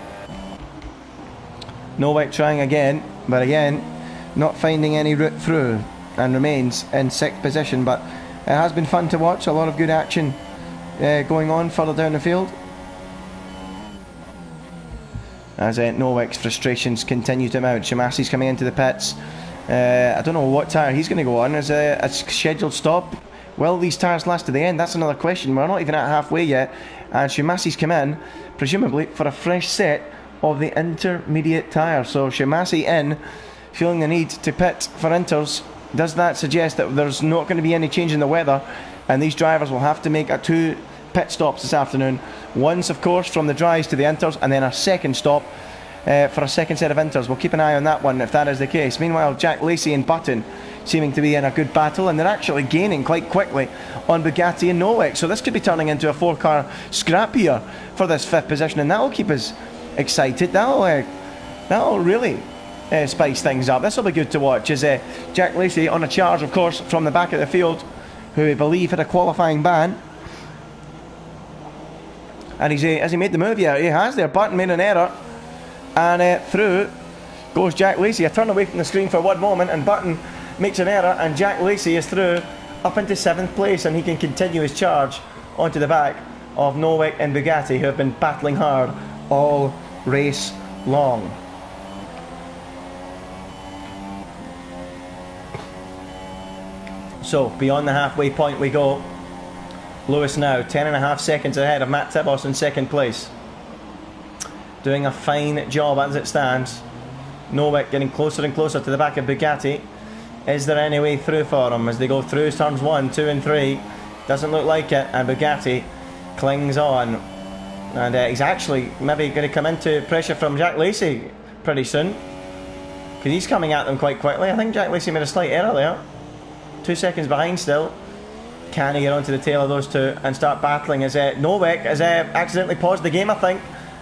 [SPEAKER 1] Nowek trying again, but again not finding any route through, and remains in 6th position. But it has been fun to watch, a lot of good action going on further down the field, as Nowek's frustrations continue to mount. Shimasi's coming into the pits. I don't know what tyre he's going to go on as a scheduled stop. Will these tyres last to the end? That's another question. We're not even at halfway yet, and Shimasi's come in presumably for a fresh set of the intermediate tyre. So Shimasi in, feeling the need to pit for inters. Does that suggest that there's not going to be any change in the weather, and these drivers will have to make 2 pit stops this afternoon? Once, of course, from the dries to the inters, and then a second stop for a second set of inters. We'll keep an eye on that one if that is the case. Meanwhile, Jack Lacey and Button seeming to be in a good battle, and they're actually gaining quite quickly on Bugatti and Nowek. So this could be turning into a 4-car scrap here for this 5th position, and that'll keep us excited. That'll really spice things up. This will be good to watch, as Jack Lacey on a charge, of course, from the back of the field, who we believe had a qualifying ban. And has he made the move? Yeah, he has there. Button made an error, and through goes Jack Lacey. I turn away from the screen for one moment, and Button makes an error, and Jack Lacey is through up into 7th place, and he can continue his charge onto the back of Nowek and Bugatti, who have been battling hard all race long. So beyond the halfway point we go. Lewis now 10.5 seconds ahead of Matt Tibos in 2nd place, doing a fine job as it stands. Nowek getting closer and closer to the back of Bugatti. Is there any way through for him as they go through turns 1, 2 and 3? Doesn't look like it, and Bugatti clings on, and he's actually maybe going to come into pressure from Jack Lacey pretty soon, because he's coming at them quite quickly. I think Jack Lacey made a slight error there. 2 seconds behind still. Can he get onto the tail of those 2 and start battling? As Nowek has accidentally paused the game, I think,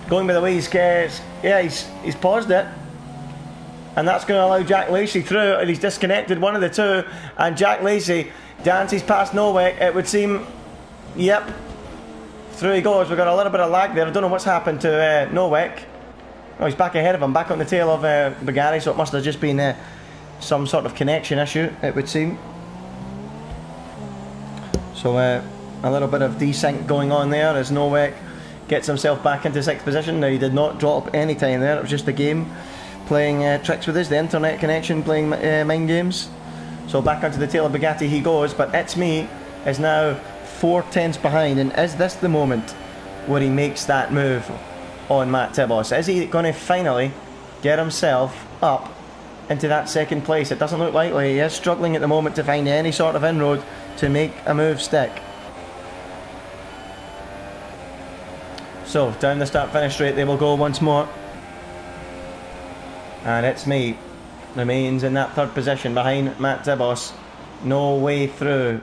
[SPEAKER 1] going by the way he's paused it. and that's going to allow Jack Lacey through, and he's disconnected one of the two, and Jack Lacey dances past Nowak, it would seem. Yep, through he goes. We've got a little bit of lag there. I don't know what's happened to Nowak. Oh, he's back ahead of him, back on the tail of Bugatti, so it must have just been some sort of connection issue, it would seem. So a little bit of desync going on there as Nowak gets himself back into 6th position. Now, he did not drop any time there, it was just the game playing tricks with us, the internet connection playing mind games. So back onto the tail of Bugatti he goes, but It's Me is now 4 tenths behind, and is this the moment where he makes that move on Matt Tibos? Is he going to finally get himself up into that 2nd place? It doesn't look likely. He is struggling at the moment to find any sort of inroad to make a move stick. So down the start finish straight they will go once more, and It's Me remains in that 3rd position behind Matt Tibos. No way through.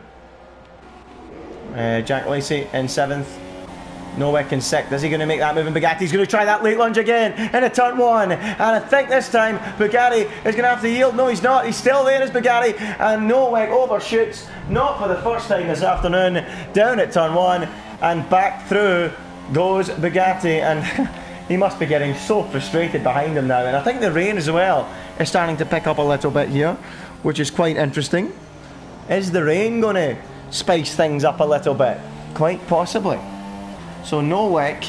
[SPEAKER 1] Jack Lacey in 7th, Nowak in 6th. Is he going to make that move? And Bugatti's going to try that late lunge again in a turn 1, and I think this time Bugatti is going to have to yield. No, he's not. He's still there as Bugatti, and Nowak overshoots, not for the first time this afternoon, down at turn 1, and back through goes Bugatti, and he must be getting so frustrated behind him now. And I think the rain as well is starting to pick up a little bit here, which is quite interesting. Is the rain going to spice things up a little bit? Quite possibly. So Nowak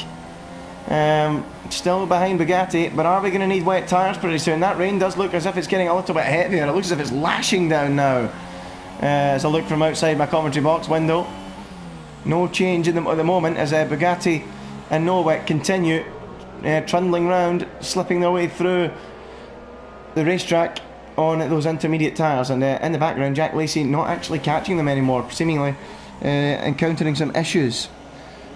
[SPEAKER 1] still behind Bugatti, but are we going to need wet tyres pretty soon? That rain does look as if it's getting a little bit heavier. It looks as if it's lashing down now. As I look from outside my commentary box window, no change at the moment as Bugatti and Nowak continue trundling round, slipping their way through the racetrack on those intermediate tyres. And in the background, Jack Lacey not actually catching them anymore, seemingly encountering some issues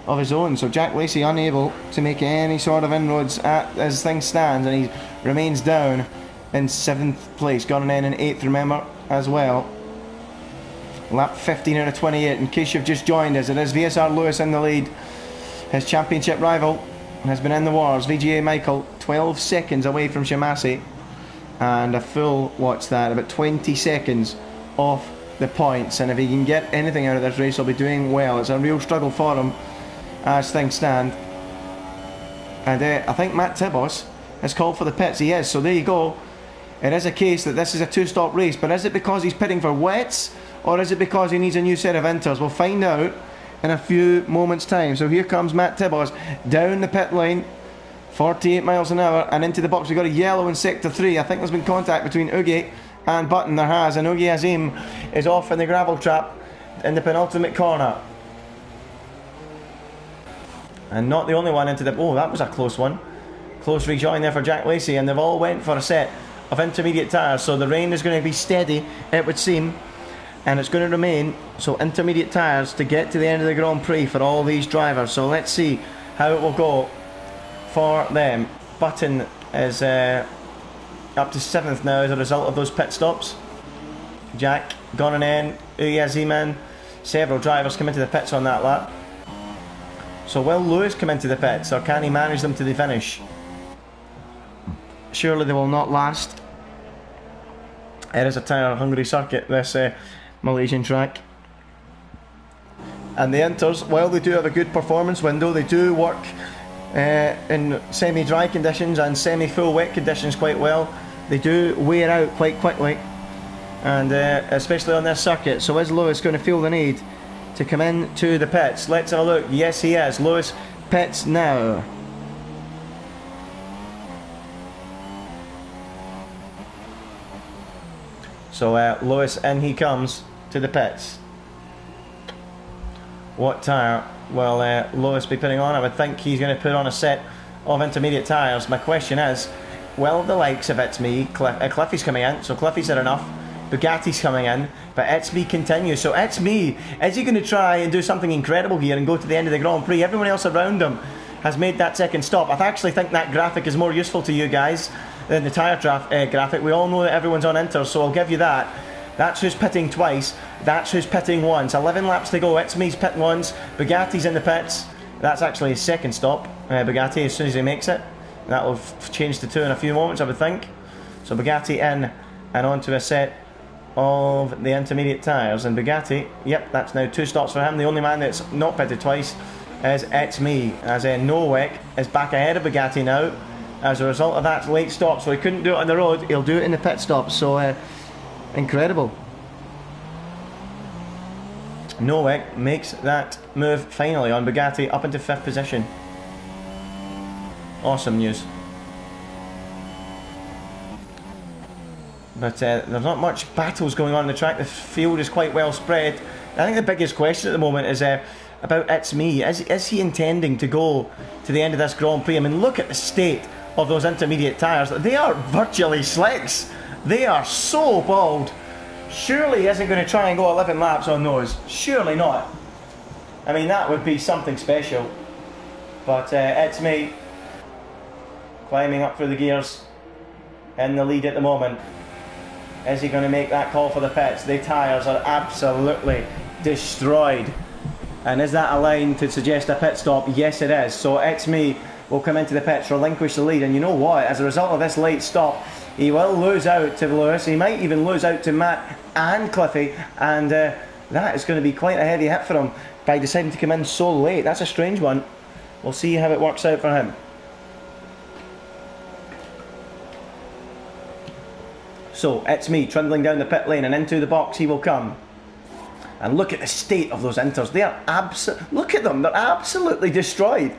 [SPEAKER 1] of his own. So Jack Lacey unable to make any sort of inroads as things stand, and he remains down in 7th place. Gone in 8th, remember, as well. Lap 15 out of 28. In case you've just joined us, it is VSR Lewis in the lead. His championship rival has been in the wars. VGA Michael 12 seconds away from Shimasi, and a full, what's that, about 20 seconds off the points. And if he can get anything out of this race, he'll be doing well. It's a real struggle for him as things stand. And I think Matt Tibos has called for the pits. He is, so there you go. It is a case that this is a 2-stop race, but is it because he's pitting for wets, or is it because he needs a new set of inters? We'll find out in a few moments time. So here comes Matt Tibos down the pit lane, 48 miles an hour, and into the box. We've got a yellow in sector 3. I think there's been contact between Ugi and Button. There has, and Ugi Azim is off in the gravel trap in the penultimate corner. And not the only one into the... Oh, that was a close one. Close rejoin there for Jack Lacey, and they've all went for a set of intermediate tyres. So the rain is going to be steady, it would seem, and it's going to remain. So intermediate tyres to get to the end of the Grand Prix for all these drivers. So let's see how it will go for them. Button is up to 7th now as a result of those pit stops. Jack gone in, Uyaziman, several drivers come into the pits on that lap. So will Lewis come into the pits, or can he manage them to the finish? Surely they will not last. It is a tyre-hungry circuit, this Malaysian track. And the Inters, while they do have a good performance window, they do work in semi-dry conditions and semi-full wet conditions quite well. They do wear out quite quickly, and especially on this circuit. So is Lewis going to feel the need to come in to the pits? Let's have a look. Yes, he is. Lewis pits now. So Lewis, in he comes to the pits. What tyre will Lewis be putting on? I would think he's going to put on a set of intermediate tyres. My question is, will the likes of It's Me, Cliffy's coming in, so Cliffy's had enough. Bugatti's coming in, but It's Me continues. So It's Me, is he going to try and do something incredible here and go to the end of the Grand Prix? Everyone else around him has made that second stop. I actually think that graphic is more useful to you guys than the tyre graphic. We all know that everyone's on Inter, so I'll give you that. That's who's pitting twice, that's who's pitting once. 11 laps to go. It's Me's pitting once, Bugatti's in the pits. That's actually his second stop, Bugatti, as soon as he makes it. That will change to 2 in a few moments, I would think. So Bugatti in and onto a set of the intermediate tyres, and Bugatti, yep, that's now 2 stops for him. The only man that's not pitted twice is It's Me, as Nowek is back ahead of Bugatti now as a result of that late stop. So he couldn't do it on the road, he'll do it in the pit stop. So incredible. Nowek makes that move finally on Bugatti up into 5th position. Awesome news. But there's not much battles going on the track. The field is quite well spread. I think the biggest question at the moment is about It's Me. Is he intending to go to the end of this Grand Prix? I mean, look at the state of those intermediate tyres. They are virtually slicks. They are so bald. Surely he isn't going to try and go 11 laps on those. Surely not. I mean, that would be something special. But It's Me climbing up through the gears in the lead at the moment. Is he going to make that call for the pits? The tyres are absolutely destroyed. And is that a line to suggest a pit stop? Yes, it is. So It's Me will come into the pits, relinquish the lead. And you know what? As a result of this late stop, he will lose out to Lewis. He might even lose out to Matt and Cliffy. And that is going to be quite a heavy hit for him by deciding to come in so late. That's a strange one. We'll see how it works out for him. So It's Me trundling down the pit lane, and into the box he will come. And look at the state of those inters. They are look at them, they're absolutely destroyed.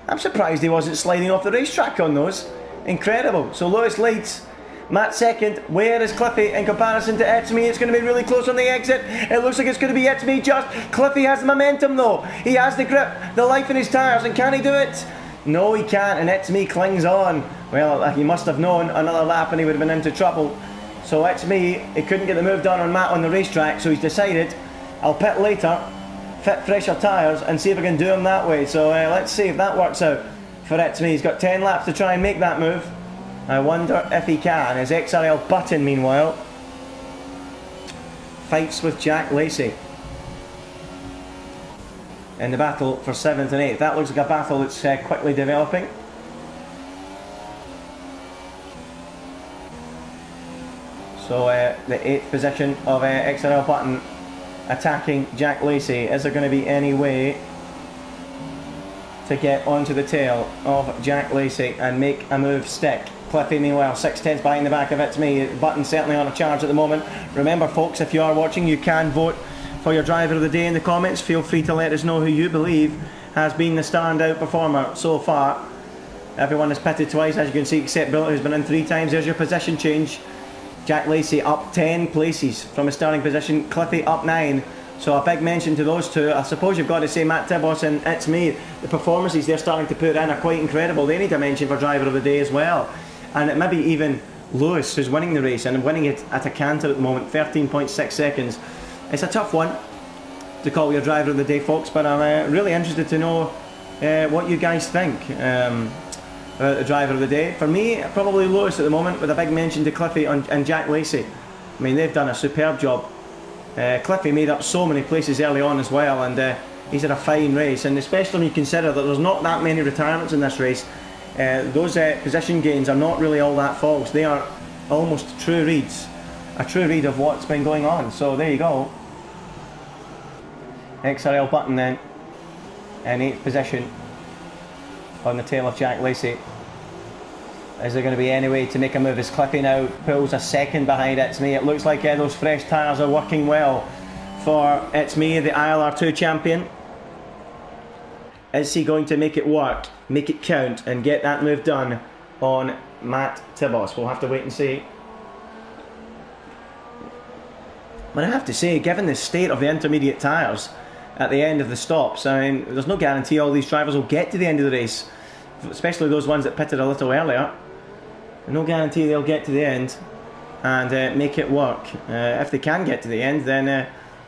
[SPEAKER 1] I'm surprised he wasn't sliding off the racetrack on those. Incredible. So Lewis leads, Matt second. Where is Cliffy in comparison to It's Me? It's going to be really close on the exit. It looks like it's going to be It's Me just. Cliffy has the momentum though. He has the grip, the life in his tyres, and can he do it? No, he can't, and It's Me clings on. Well, he must have known another lap and he would have been into trouble. So It's Me, he couldn't get the move done on Matt on the racetrack, so he's decided, I'll pit later, fit fresher tyres, and see if I can do him that way. So let's see if that works out for It's Me. He's got 10 laps to try and make that move. I wonder if he can. His XRL Button, meanwhile, fights with Jack Lacey in the battle for 7th and 8th. That looks like a battle that's quickly developing. So the 8th position of XRL Button attacking Jack Lacey. Is there going to be any way to get onto the tail of Jack Lacey and make a move stick? Cliffy, meanwhile, 6/10 behind the back of It's Me. Button certainly on a charge at the moment. Remember, folks, if you are watching, you can vote for your driver of the day in the comments. Feel free to let us know who you believe has been the standout performer so far. Everyone has pitted twice, as you can see, except Billet, who's been in 3 times. There's your position change. Jack Lacey up 10 places from his starting position. Cliffy up 9. So a big mention to those two. I suppose you've got to say Matt Tibos and It's Me. The performances they're starting to put in are quite incredible. They need a mention for driver of the day as well. And maybe even Lewis, who's winning the race and winning it at a canter at the moment, 13.6 seconds. It's a tough one to call your driver of the day, folks, but I'm really interested to know what you guys think. The driver of the day. For me, probably Lewis at the moment, with a big mention to Cliffy and Jack Lacey. I mean, they've done a superb job. Cliffy made up so many places early on as well, and he's had a fine race, and especially when you consider that there's not that many retirements in this race. Those position gains are not really all that false. They are almost true reads, a true read of what's been going on. So there you go. XRL Button then in 8th position on the tail of Jack Lacey. Is there going to be any way to make a move as Cliffy now pulls a second behind It's Me? It looks like those fresh tyres are working well for It's Me, the ILR2 champion. Is he going to make it work, make it count, and get that move done on Matt Tibos? We'll have to wait and see. But I have to say, given the state of the intermediate tyres at the end of the stops, I mean, there's no guarantee all these drivers will get to the end of the race, especially those ones that pitted a little earlier. No guarantee they'll get to the end and make it work. If they can get to the end, then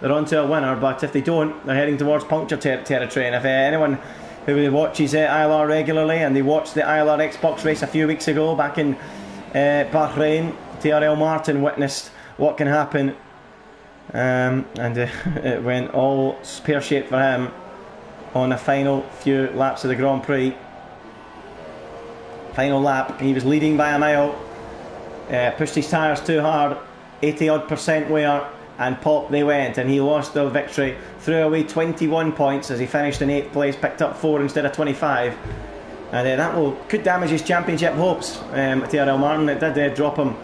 [SPEAKER 1] they're on to a winner, but if they don't, they're heading towards puncture territory. And if anyone who watches ILR regularly, and they watched the ILR Xbox race a few weeks ago back in Bahrain, TRL Martin witnessed what can happen, and it went all pear-shaped for him on the final few laps of the Grand Prix. Final lap, he was leading by a mile, pushed his tyres too hard, 80% wear, and pop they went, and he lost the victory. Threw away 21 points as he finished in 8th place, picked up 4 instead of 25, and that could damage his championship hopes to R.L. Martin. It did drop him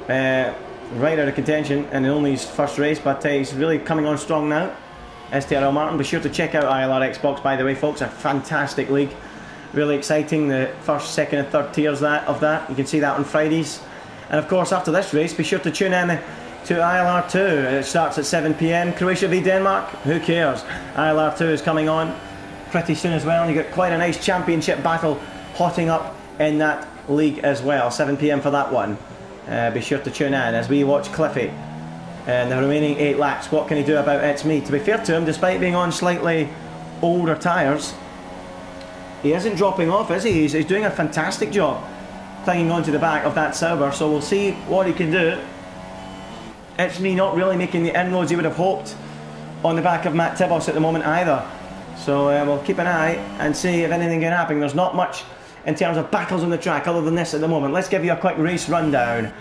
[SPEAKER 1] right out of contention in only his first race, but he's really coming on strong now. STRL Martin. Be sure to check out ILR Xbox, by the way, folks. A fantastic league, really exciting. The first, second and third tiers of that you can see that on Fridays. And of course, after this race, be sure to tune in to ILR2. It starts at 7 PM. Croatia v Denmark, who cares? ILR2 is coming on pretty soon as well, and you got quite a nice championship battle hotting up in that league as well. 7 PM for that one. Be sure to tune in as we watch Cliffy and the remaining 8 laps. What can he do about It's Me? To be fair to him, despite being on slightly older tyres, he isn't dropping off, is he? He's doing a fantastic job clinging onto the back of that Sauber, so we'll see what he can do. It's Me not really making the inroads he would have hoped on the back of Matt Tibos at the moment either. So we'll keep an eye and see if anything can happen. There's not much in terms of battles on the track other than this at the moment. Let's give you a quick race rundown.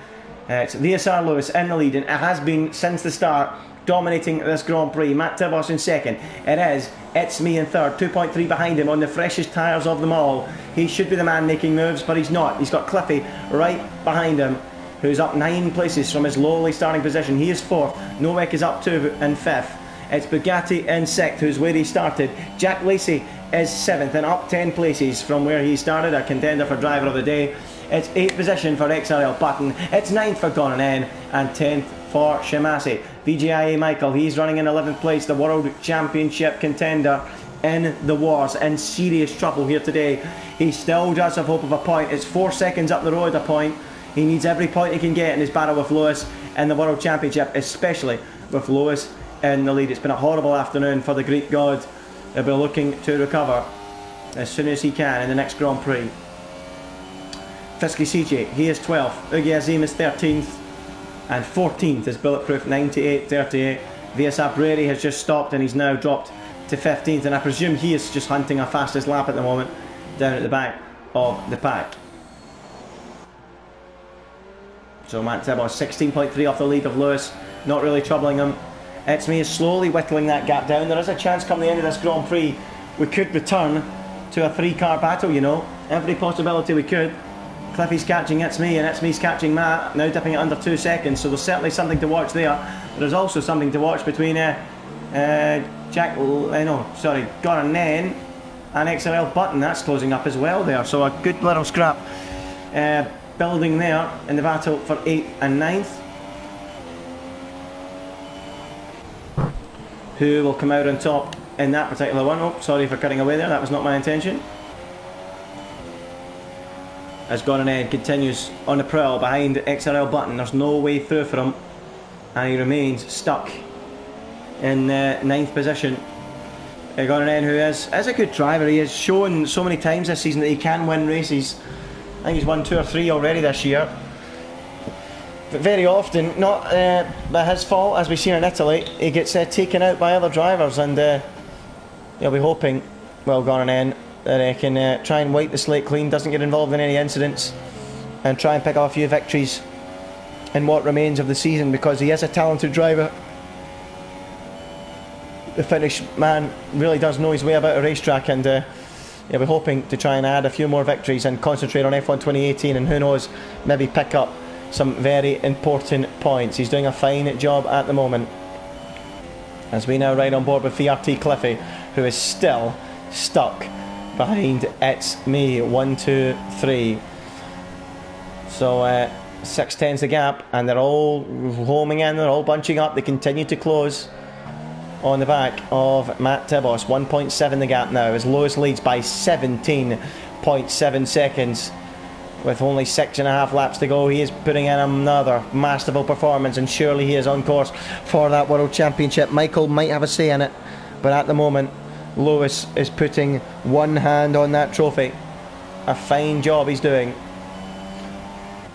[SPEAKER 1] It's VSR Lewis in the lead, and it has been since the start, dominating this Grand Prix. Matt Tibos in second. It is It's Me in third, 2.3 behind him on the freshest tyres of them all. He should be the man making moves, but he's not. He's got Cliffy right behind him, who's up 9 places from his lowly starting position. He is 4th. Nowek is up 2 and 5th. It's Bugatti in 6th, who's where he started. Jack Lacey is 7th and up 10 places from where he started, a contender for driver of the day. It's 8th position for XRL Button. It's 9th for Gonanen and 10th for Shimasi. VGIA Michael, he's running in 11th place, the World Championship contender in the wars, in serious trouble here today. He still does have hope of a point. It's 4 seconds up the road a point. He needs every point he can get in his battle with Lewis in the World Championship, especially with Lewis in the lead. It's been a horrible afternoon for the Greek god. He'll be looking to recover as soon as he can in the next Grand Prix. Fisky CJ, he is 12th. Ugi Azim is 13th. And 14th is Bulletproof 9838. VSR Brady has just stopped and he's now dropped to 15th. And I presume he is just hunting a fastest lap at the moment down at the back of the pack. So Matt Tibos 16.3 off the lead of Lewis, not really troubling him. It's Me is slowly whittling that gap down. There is a chance come the end of this Grand Prix we could return to a 3-car battle, you know. Every possibility we could. Cliffy's catching It's Me and It's Me's catching Matt, now dipping it under 2 seconds, so there's certainly something to watch there. There's also something to watch between Gonanen and XRL Button. That's closing up as well there, so a good little scrap building there in the battle for 8th and 9th. Who will come out on top in that particular one? Oh, sorry for cutting away there, that was not my intention. As Gonanen continues on the prowl behind XRL Button, there's no way through for him, and he remains stuck in 9th position. Gonanen, who is a good driver, he has shown so many times this season that he can win races. I think he's won 2 or 3 already this year. But very often, not by his fault, as we've seen in Italy, he gets taken out by other drivers, and he'll be hoping, well, Gonanen, that he can try and wipe the slate clean, doesn't get involved in any incidents, and try and pick up a few victories in what remains of the season, because he is a talented driver. The Finnish man really does know his way about a racetrack, and he'll be hoping to try and add a few more victories and concentrate on F1 2018, and who knows, maybe pick up some very important points. He's doing a fine job at the moment. As we now ride on board with VRT Cliffy, who is still stuck behind It's Me, 1, 2, 3. So 6/10's the gap, and they're all homing in, they're all bunching up. They continue to close on the back of Matt Tibos. 1.7 the gap now, as Lewis leads by 17.7 seconds with only 6.5 laps to go. He is putting in another masterful performance, and surely he is on course for that World Championship. Michael might have a say in it, but at the moment Lewis is putting one hand on that trophy. A fine job he's doing.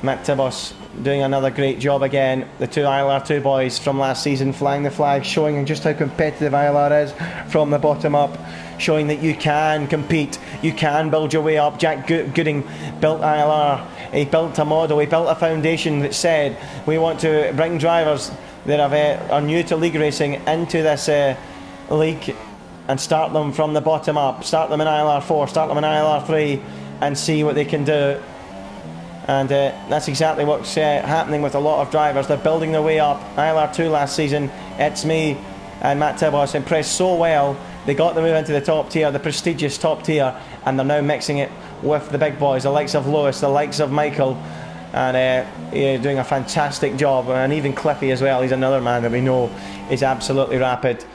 [SPEAKER 1] Matt Tibos doing another great job again. The two ILR2 boys from last season flying the flag, showing just how competitive ILR is from the bottom up, showing that you can compete, you can build your way up. Jack Gooding built ILR, he built a model, he built a foundation that said we want to bring drivers that are new to league racing into this league and start them from the bottom up, start them in ILR4, start them in ILR3 and see what they can do. And that's exactly what's happening with a lot of drivers. They're building their way up. ILR2 last season, It's Me and Matt Tibos impressed so well. They got the move into the top tier, the prestigious top tier, and they're now mixing it with the big boys, the likes of Lewis, the likes of Michael, and doing a fantastic job. And even Cliffy as well, he's another man that we know is absolutely rapid.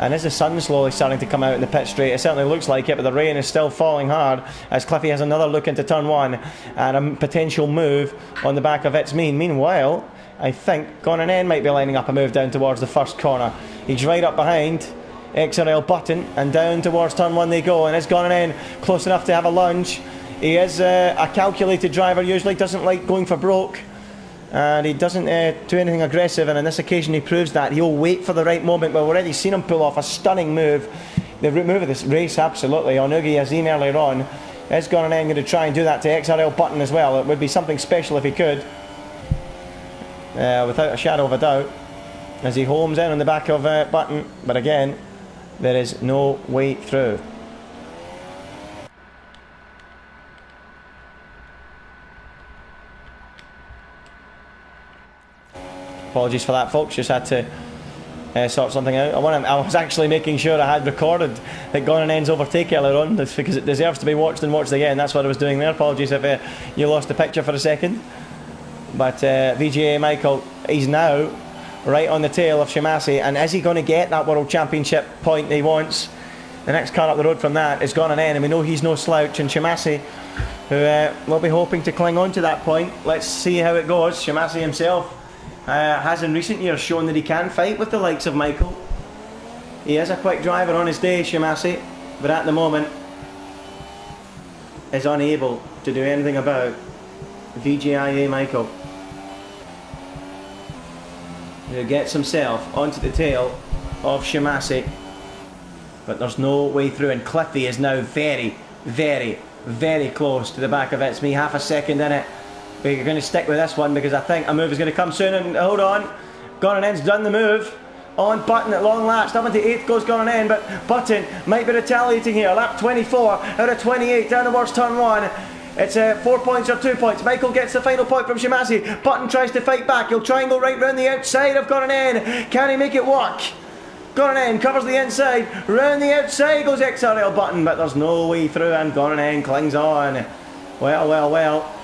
[SPEAKER 1] And as the sun's slowly starting to come out in the pit straight, it certainly looks like it, but the rain is still falling hard as Cliffy has another look into turn one and a potential move on the back of It's Me. Meanwhile, I think Gran might be lining up a move down towards the first corner. He's right up behind XRL Button and down towards turn one they go, and is Gran close enough to have a lunge. He is a calculated driver, usually doesn't like going for broke. And he doesn't do anything aggressive, and on this occasion he proves that. He'll wait for the right moment. We've already seen him pull off a stunning move, the move of this race absolutely, on Ugi Azim earlier on. Is Gran going to try and do that to XRL Button as well? It would be something special if he could, without a shadow of a doubt, as he homes in on the back of Button, but again there is no way through. Apologies for that, folks, just had to sort something out. I was actually making sure I had recorded that Gonnan's overtake earlier on, because it deserves to be watched and watched again. That's what I was doing there. Apologies if you lost the picture for a second. But VGA Michael, he's now right on the tail of Shimasi, and is he going to get that World Championship point he wants? The next car up the road from that is Gonna, and we know he's no slouch, and Shimasi, who will be hoping to cling on to that point. Let's see how it goes. Shimasi himself has in recent years shown that he can fight with the likes of Michael. He is a quick driver on his day, Shimasi, but at the moment is unable to do anything about VGIA Michael, who gets himself onto the tail of Shimasi, but there's no way through, and Cliffy is now very, very, very close to the back of It's Me, half a second in it. But you're going to stick with this one because I think a move is going to come soon. And hold on, Gonnan's done the move on Button at long last. Up into 8th goes Gonna, but Button might be retaliating here. Lap 24 out of 28 down towards turn 1. It's 4 points or 2 points. Michael gets the final point from Shimasi. Button tries to fight back. He'll try and go right round the outside of Gonna. Can he make it work? Gonna covers the inside. Round the outside goes XRL Button, but there's no way through, and Gonna clings on. Well, well, well.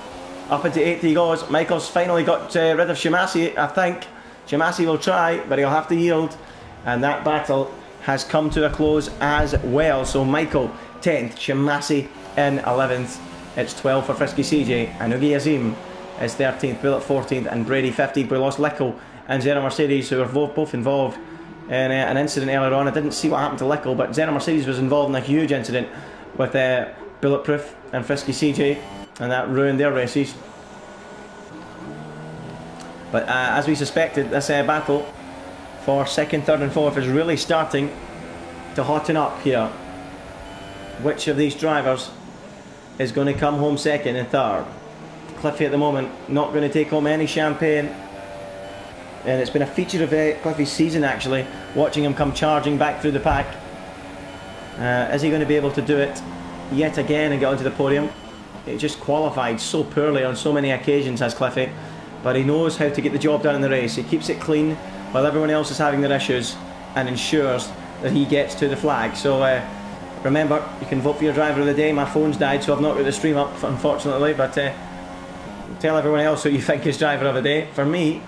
[SPEAKER 1] Up into 8th he goes. Michael's finally got rid of Shimasi, I think. Shimasi will try, but he'll have to yield. And that battle has come to a close as well. So Michael 10th, Shimasi in 11th. It's 12 for Frisky CJ. And Ugi Azim is 13th, Bullet 14th, and Brady 15th. We lost Lickle and Zena Mercedes, who were both involved in an incident earlier on. I didn't see what happened to Lickle, but Zena Mercedes was involved in a huge incident with Bulletproof and Frisky CJ. And that ruined their races. But as we suspected, this battle for 2nd, 3rd and 4th is really starting to hotten up here. Which of these drivers is going to come home 2nd and 3rd? Cliffy at the moment not going to take home any champagne. And it's been a feature of Cliffy's season actually, watching him come charging back through the pack. Is he going to be able to do it yet again and get onto the podium? He just qualified so poorly on so many occasions, has Cliffy, but he knows how to get the job done in the race. He keeps it clean while everyone else is having their issues and ensures that he gets to the flag. So remember, you can vote for your driver of the day. My phone's died, so I've not got the stream up, unfortunately, but tell everyone else who you think is driver of the day. For me,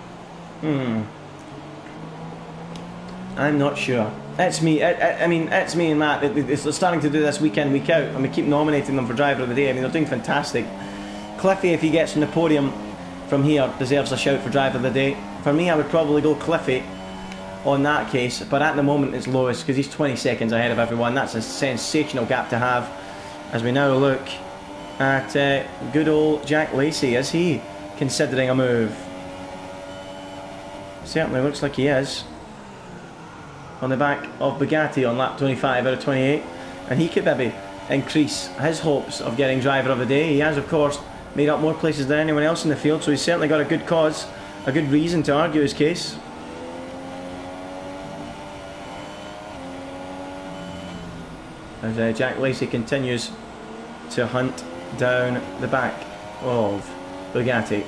[SPEAKER 1] I'm not sure. It's me. I mean, it's me and Matt. They're starting to do this week in, week out, and we keep nominating them for driver of the day. I mean, they're doing fantastic. Cliffy, if he gets from the podium from here, deserves a shout for driver of the day. For me, I would probably go Cliffy on that case, but at the moment it's Lewis because he's 20 seconds ahead of everyone. That's a sensational gap to have. As we now look at good old Jack Lacey, is he considering a move? Certainly looks like he is. On the back of Bugatti on lap 25 out of 28. And he could maybe increase his hopes of getting driver of the day. He has, of course, made up more places than anyone else in the field, so he's certainly got a good cause, a good reason to argue his case. As Jack Lacey continues to hunt down the back of Bugatti.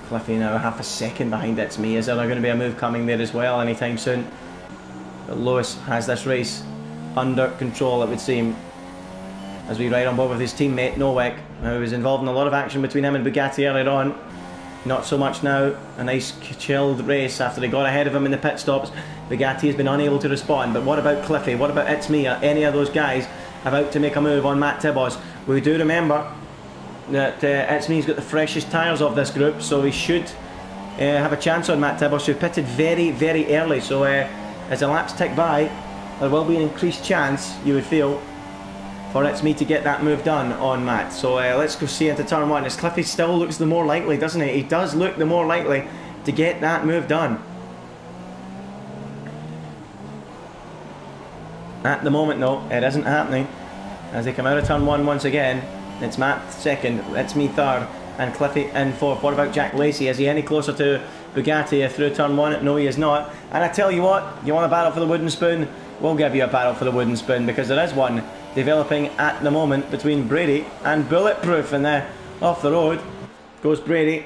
[SPEAKER 1] Cliffy now half a second behind It's Me. Is there going to be a move coming there as well anytime soon? But Lewis has this race under control, it would seem, as we ride on board with his teammate Nowak, who was involved in a lot of action between him and Bugatti earlier on. Not so much now. A nice chilled race after they got ahead of him in the pit stops. Bugatti has been unable to respond. But what about Cliffy? What about It's Me? Are any of those guys about to make a move on Matt Tibos? We do remember that It's Me's got the freshest tyres of this group, so he should have a chance on Matt Tibos, who pitted very, very early. So as the laps tick by, there will be an increased chance, you would feel, for It's Me to get that move done on Matt. So let's go see into turn one. As Cliffy still looks the more likely, doesn't he? He does look the more likely to get that move done. At the moment though, it isn't happening. As they come out of turn one once again, it's Matt second, It's Me third, and Cliffy in fourth. What about Jack Lacey? Is he any closer to Bugatti through turn one? No, he is not. And I tell you what, you want a battle for the wooden spoon? We'll give you a battle for the wooden spoon, because there is one developing at the moment between Brady and Bulletproof. And there, off the road goes Brady.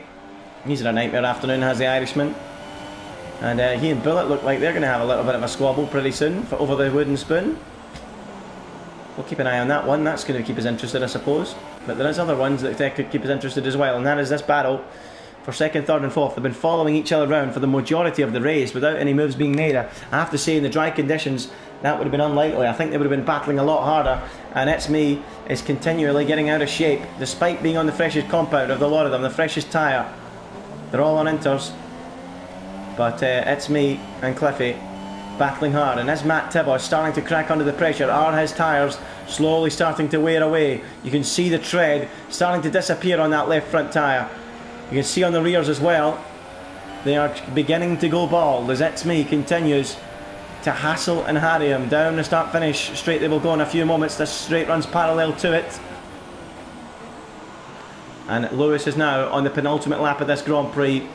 [SPEAKER 1] He's had a nightmare afternoon, has the Irishman. And he and Bullet look like they're going to have a little bit of a squabble pretty soon for over the wooden spoon. We'll keep an eye on that one. That's going to keep us interested, I suppose. But there is other ones that could keep us interested as well, and that is this battle for second, third and fourth. They've been following each other around for the majority of the race without any moves being made. I have to say, in the dry conditions, that would have been unlikely. I think they would have been battling a lot harder, and It's Me is continually getting out of shape, despite being on the freshest compound of the lot of them, the freshest tyre. They're all on inters, but It's Me and Cliffy battling hard. And as Matt Tibos starting to crack under the pressure, are his tyres slowly starting to wear away. You can see the tread starting to disappear on that left front tyre. You can see on the rears as well, they are beginning to go bald as It's Me continues to hassle and harry him down the start finish straight. They will go in a few moments. This straight runs parallel to it, and Lewis is now on the penultimate lap of this Grand Prix,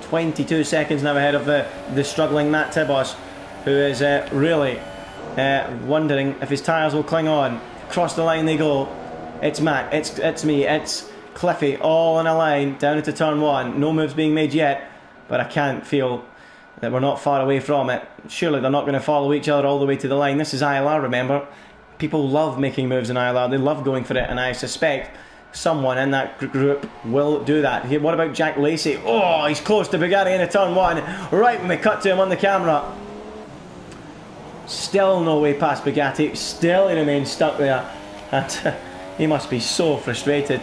[SPEAKER 1] 22 seconds now ahead of the struggling Matt Tibos, who is really wondering if his tyres will cling on. Across the line they go. It's Matt, it's Me, it's Cliffy, all on a line down into turn one. No moves being made yet, but I can't feel that we're not far away from it. Surely they're not going to follow each other all the way to the line. This is ILR, remember. People love making moves in ILR. They love going for it, and I suspect someone in that group will do that. Here, what about Jack Lacey? Oh, he's close to Bugatti into turn one. Right when we cut to him on the camera. Still no way past Bugatti. Still he remains stuck there. And he must be so frustrated.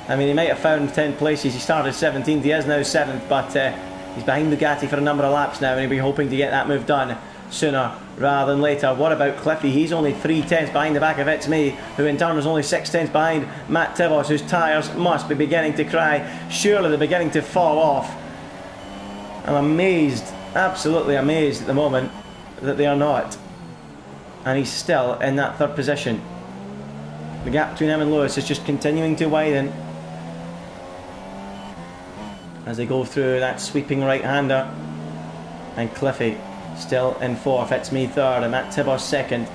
[SPEAKER 1] I mean, he might have found 10th places. He started 17th. He is now 7th, but he's behind Bugatti for a number of laps now, and he'll be hoping to get that move done sooner rather than later. What about Cliffy? He's only 3 tenths behind the back of It's Me, who in turn is only 6 tenths behind Matt Tibos, whose tyres must be beginning to cry. Surely they're beginning to fall off. I'm amazed, absolutely amazed at the moment that they are not. And he's still in that third position. The gap between him and Lewis is just continuing to widen as they go through that sweeping right-hander. And Cliffy still in fourth, It's Me third, and Matt Tibos second.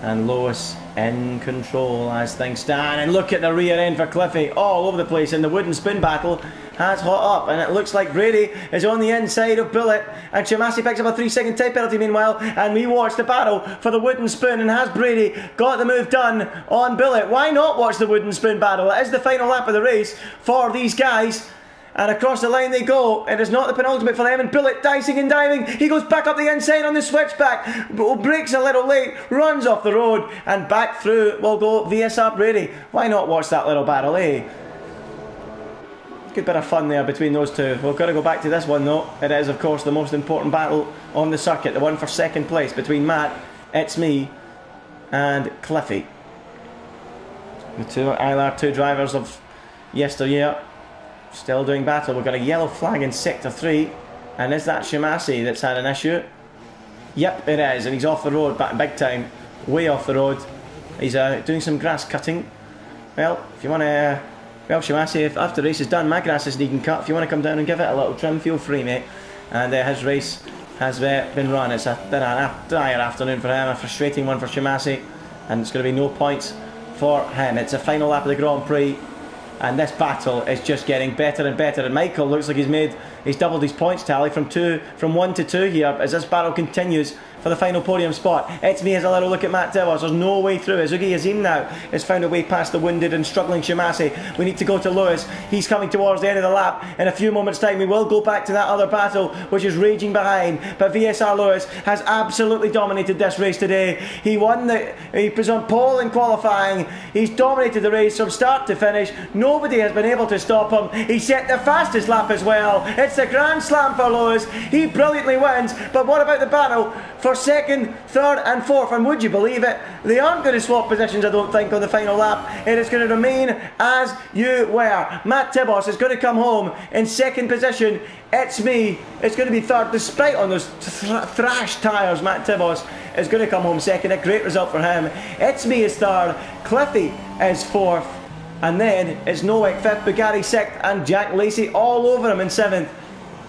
[SPEAKER 1] And Lewis in control as things stand. And look at the rear end for Cliffy, all over the place, and the wooden spoon battle has hot up, and it looks like Brady is on the inside of Bullet, and Chamasi picks up a 3-second time penalty meanwhile, and we watch the battle for the wooden spoon. And has Brady got the move done on Bullet? Why not watch the wooden spoon battle? It is the final lap of the race for these guys, and across the line they go. It is not the penultimate for them, and Bullet dicing and diving. He goes back up the inside on the switchback, breaks a little late, runs off the road, and back through will go VSR Brady. Why not watch that little battle, eh? Good bit of fun there between those two. We've got to go back to this one though. It is of course the most important battle on the circuit, the one for second place between Matt, It's Me and Cliffy. The two ILR2 drivers of yesteryear, Still doing battle. We've got a yellow flag in Sector 3. And is that Shimasi that's had an issue? Yep, it is. And he's off the road, back big time. Way off the road. He's doing some grass cutting. Well, if you want to... well, Shimasi, if after the race is done, my grass is needing cut. If you want to come down and give it a little trim, feel free, mate. And his race has been run. It's a dire afternoon for him, a frustrating one for Shimasi. And it's going to be no points for him. It's a final lap of the Grand Prix. And this battle is just getting better and better. And Michael looks like he's doubled his points tally from 1 to 2 here as this battle continues for the final podium spot. It's me has a little look at Matt Tibos. There's no way through. Ugi Azim now has found a way past the wounded and struggling Shimasi. We need to go to Lewis. He's coming towards the end of the lap. In a few moments' time, we will go back to that other battle, which is raging behind. But VSR Lewis has absolutely dominated this race today. He was on pole in qualifying. He's dominated the race from start to finish. Nobody has been able to stop him. He set the fastest lap as well. It's a grand slam for Lewis. He brilliantly wins. But what about the battle for second, third and fourth? And would you believe it, they aren't going to swap positions, I don't think, on the final lap. It is going to remain as you were. Matt Tibos is going to come home in second position. It's me. It's going to be third, despite on those thrash tyres. Matt Tibos is going to come home second. A great result for him. It's me is third. Cliffy is fourth. And then it's Nowak fifth, Bugatti sixth, and Jack Lacey all over him in seventh.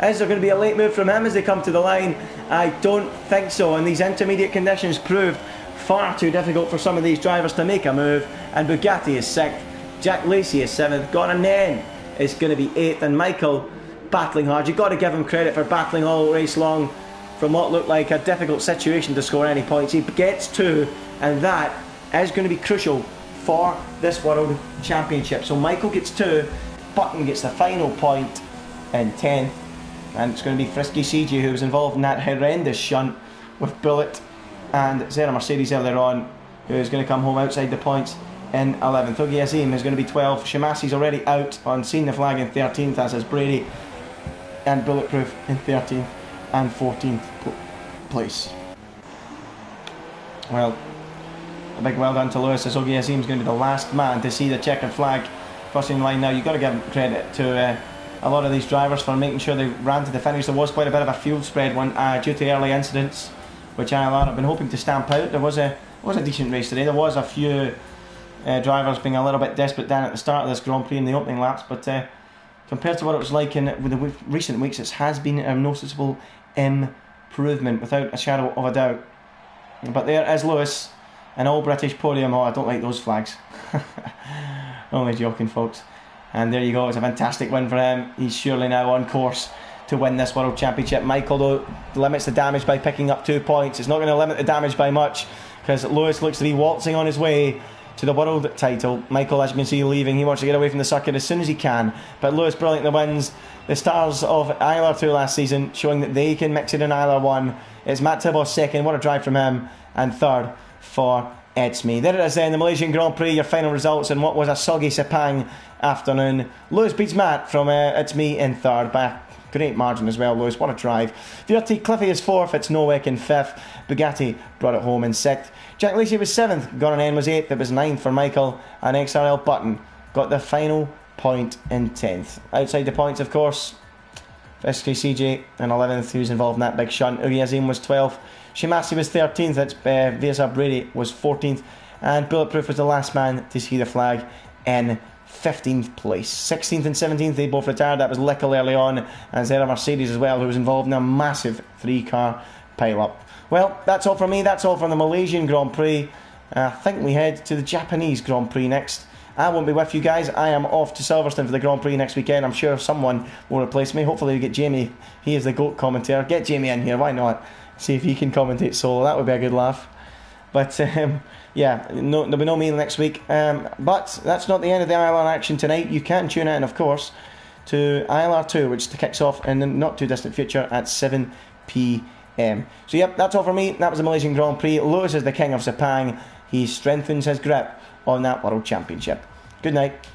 [SPEAKER 1] Is there going to be a late move from him as they come to the line? I don't think so, and these intermediate conditions proved far too difficult for some of these drivers to make a move. And Bugatti is sixth, Jack Lacey is seventh, Gordon Nen is going to be eighth, and Michael battling hard. You've got to give him credit for battling all race long from what looked like a difficult situation to score any points. He gets two, and that is going to be crucial for this World Championship. So Michael gets two, Button gets the final point in 10th, and it's going to be Frisky CJ who was involved in that horrendous shunt with Bullet and Zera Mercedes earlier on, who is going to come home outside the points in 11th. Ogie Azim is going to be 12th. Shimasi's already out on seeing the flag in 13th, as is Brady, and Bulletproof in 13th and 14th place. Well, a big well done to Lewis, as Ogie Azim is going to be the last man to see the checkered flag crossing the line now. You've got to give credit to a lot of these drivers for making sure they ran to the finish. There was quite a bit of a field spread one due to early incidents, which ILR have been hoping to stamp out. There was a decent race today. There was a few drivers being a little bit desperate down at the start of this Grand Prix in the opening laps, but compared to what it was like in the recent weeks, it has been a noticeable improvement without a shadow of a doubt. But there is Lewis, an all-British podium. Oh, I don't like those flags. Only joking, folks. And there you go, it's a fantastic win for him. He's surely now on course to win this World Championship. Michael, though, limits the damage by picking up 2 points. It's not going to limit the damage by much, because Lewis looks to be waltzing on his way to the world title. Michael, as you can see, leaving. He wants to get away from the circuit as soon as he can. But Lewis brilliantly wins. The stars of ILR2 last season, showing that they can mix it in ILR1. It's Matt Tibos second, what a drive from him, and third for It's Me. There it is then, the Malaysian Grand Prix, your final results in what was a soggy Sepang afternoon. Lewis beats Matt from It's Me in third by a great margin as well. Lewis, what a drive. VRT Cliffy is fourth, it's Nowak in fifth. Bugatti brought it home in sixth. Jack Lacey was seventh, Gordon N was eighth, it was ninth for Michael, and XRL Button got the final point in 10th. Outside the points, of course, SKCJ in 11th, who was involved in that big shunt. Ogie Azim was 12th. Shimasi was 13th, it's VSR Brady was 14th, and Bulletproof was the last man to see the flag in 15th place. 16th and 17th, they both retired. That was Lickle early on, and Zera Mercedes as well, who was involved in a massive 3-car pile-up. Well, that's all from me. That's all from the Malaysian Grand Prix. I think we head to the Japanese Grand Prix next. I won't be with you guys. I am off to Silverstone for the Grand Prix next weekend. I'm sure someone will replace me. Hopefully we get Jamie. He is the GOAT commentator. Get Jamie in here, why not? See if he can commentate solo. That would be a good laugh. But yeah, there'll be no me next week. But that's not the end of the ILR action tonight. You can tune in, of course, to ILR2, which kicks off in the not too distant future at 7 p.m. So yep, that's all from me. That was the Malaysian Grand Prix. Lewis is the king of Sepang. He strengthens his grip on that World Championship. Good night.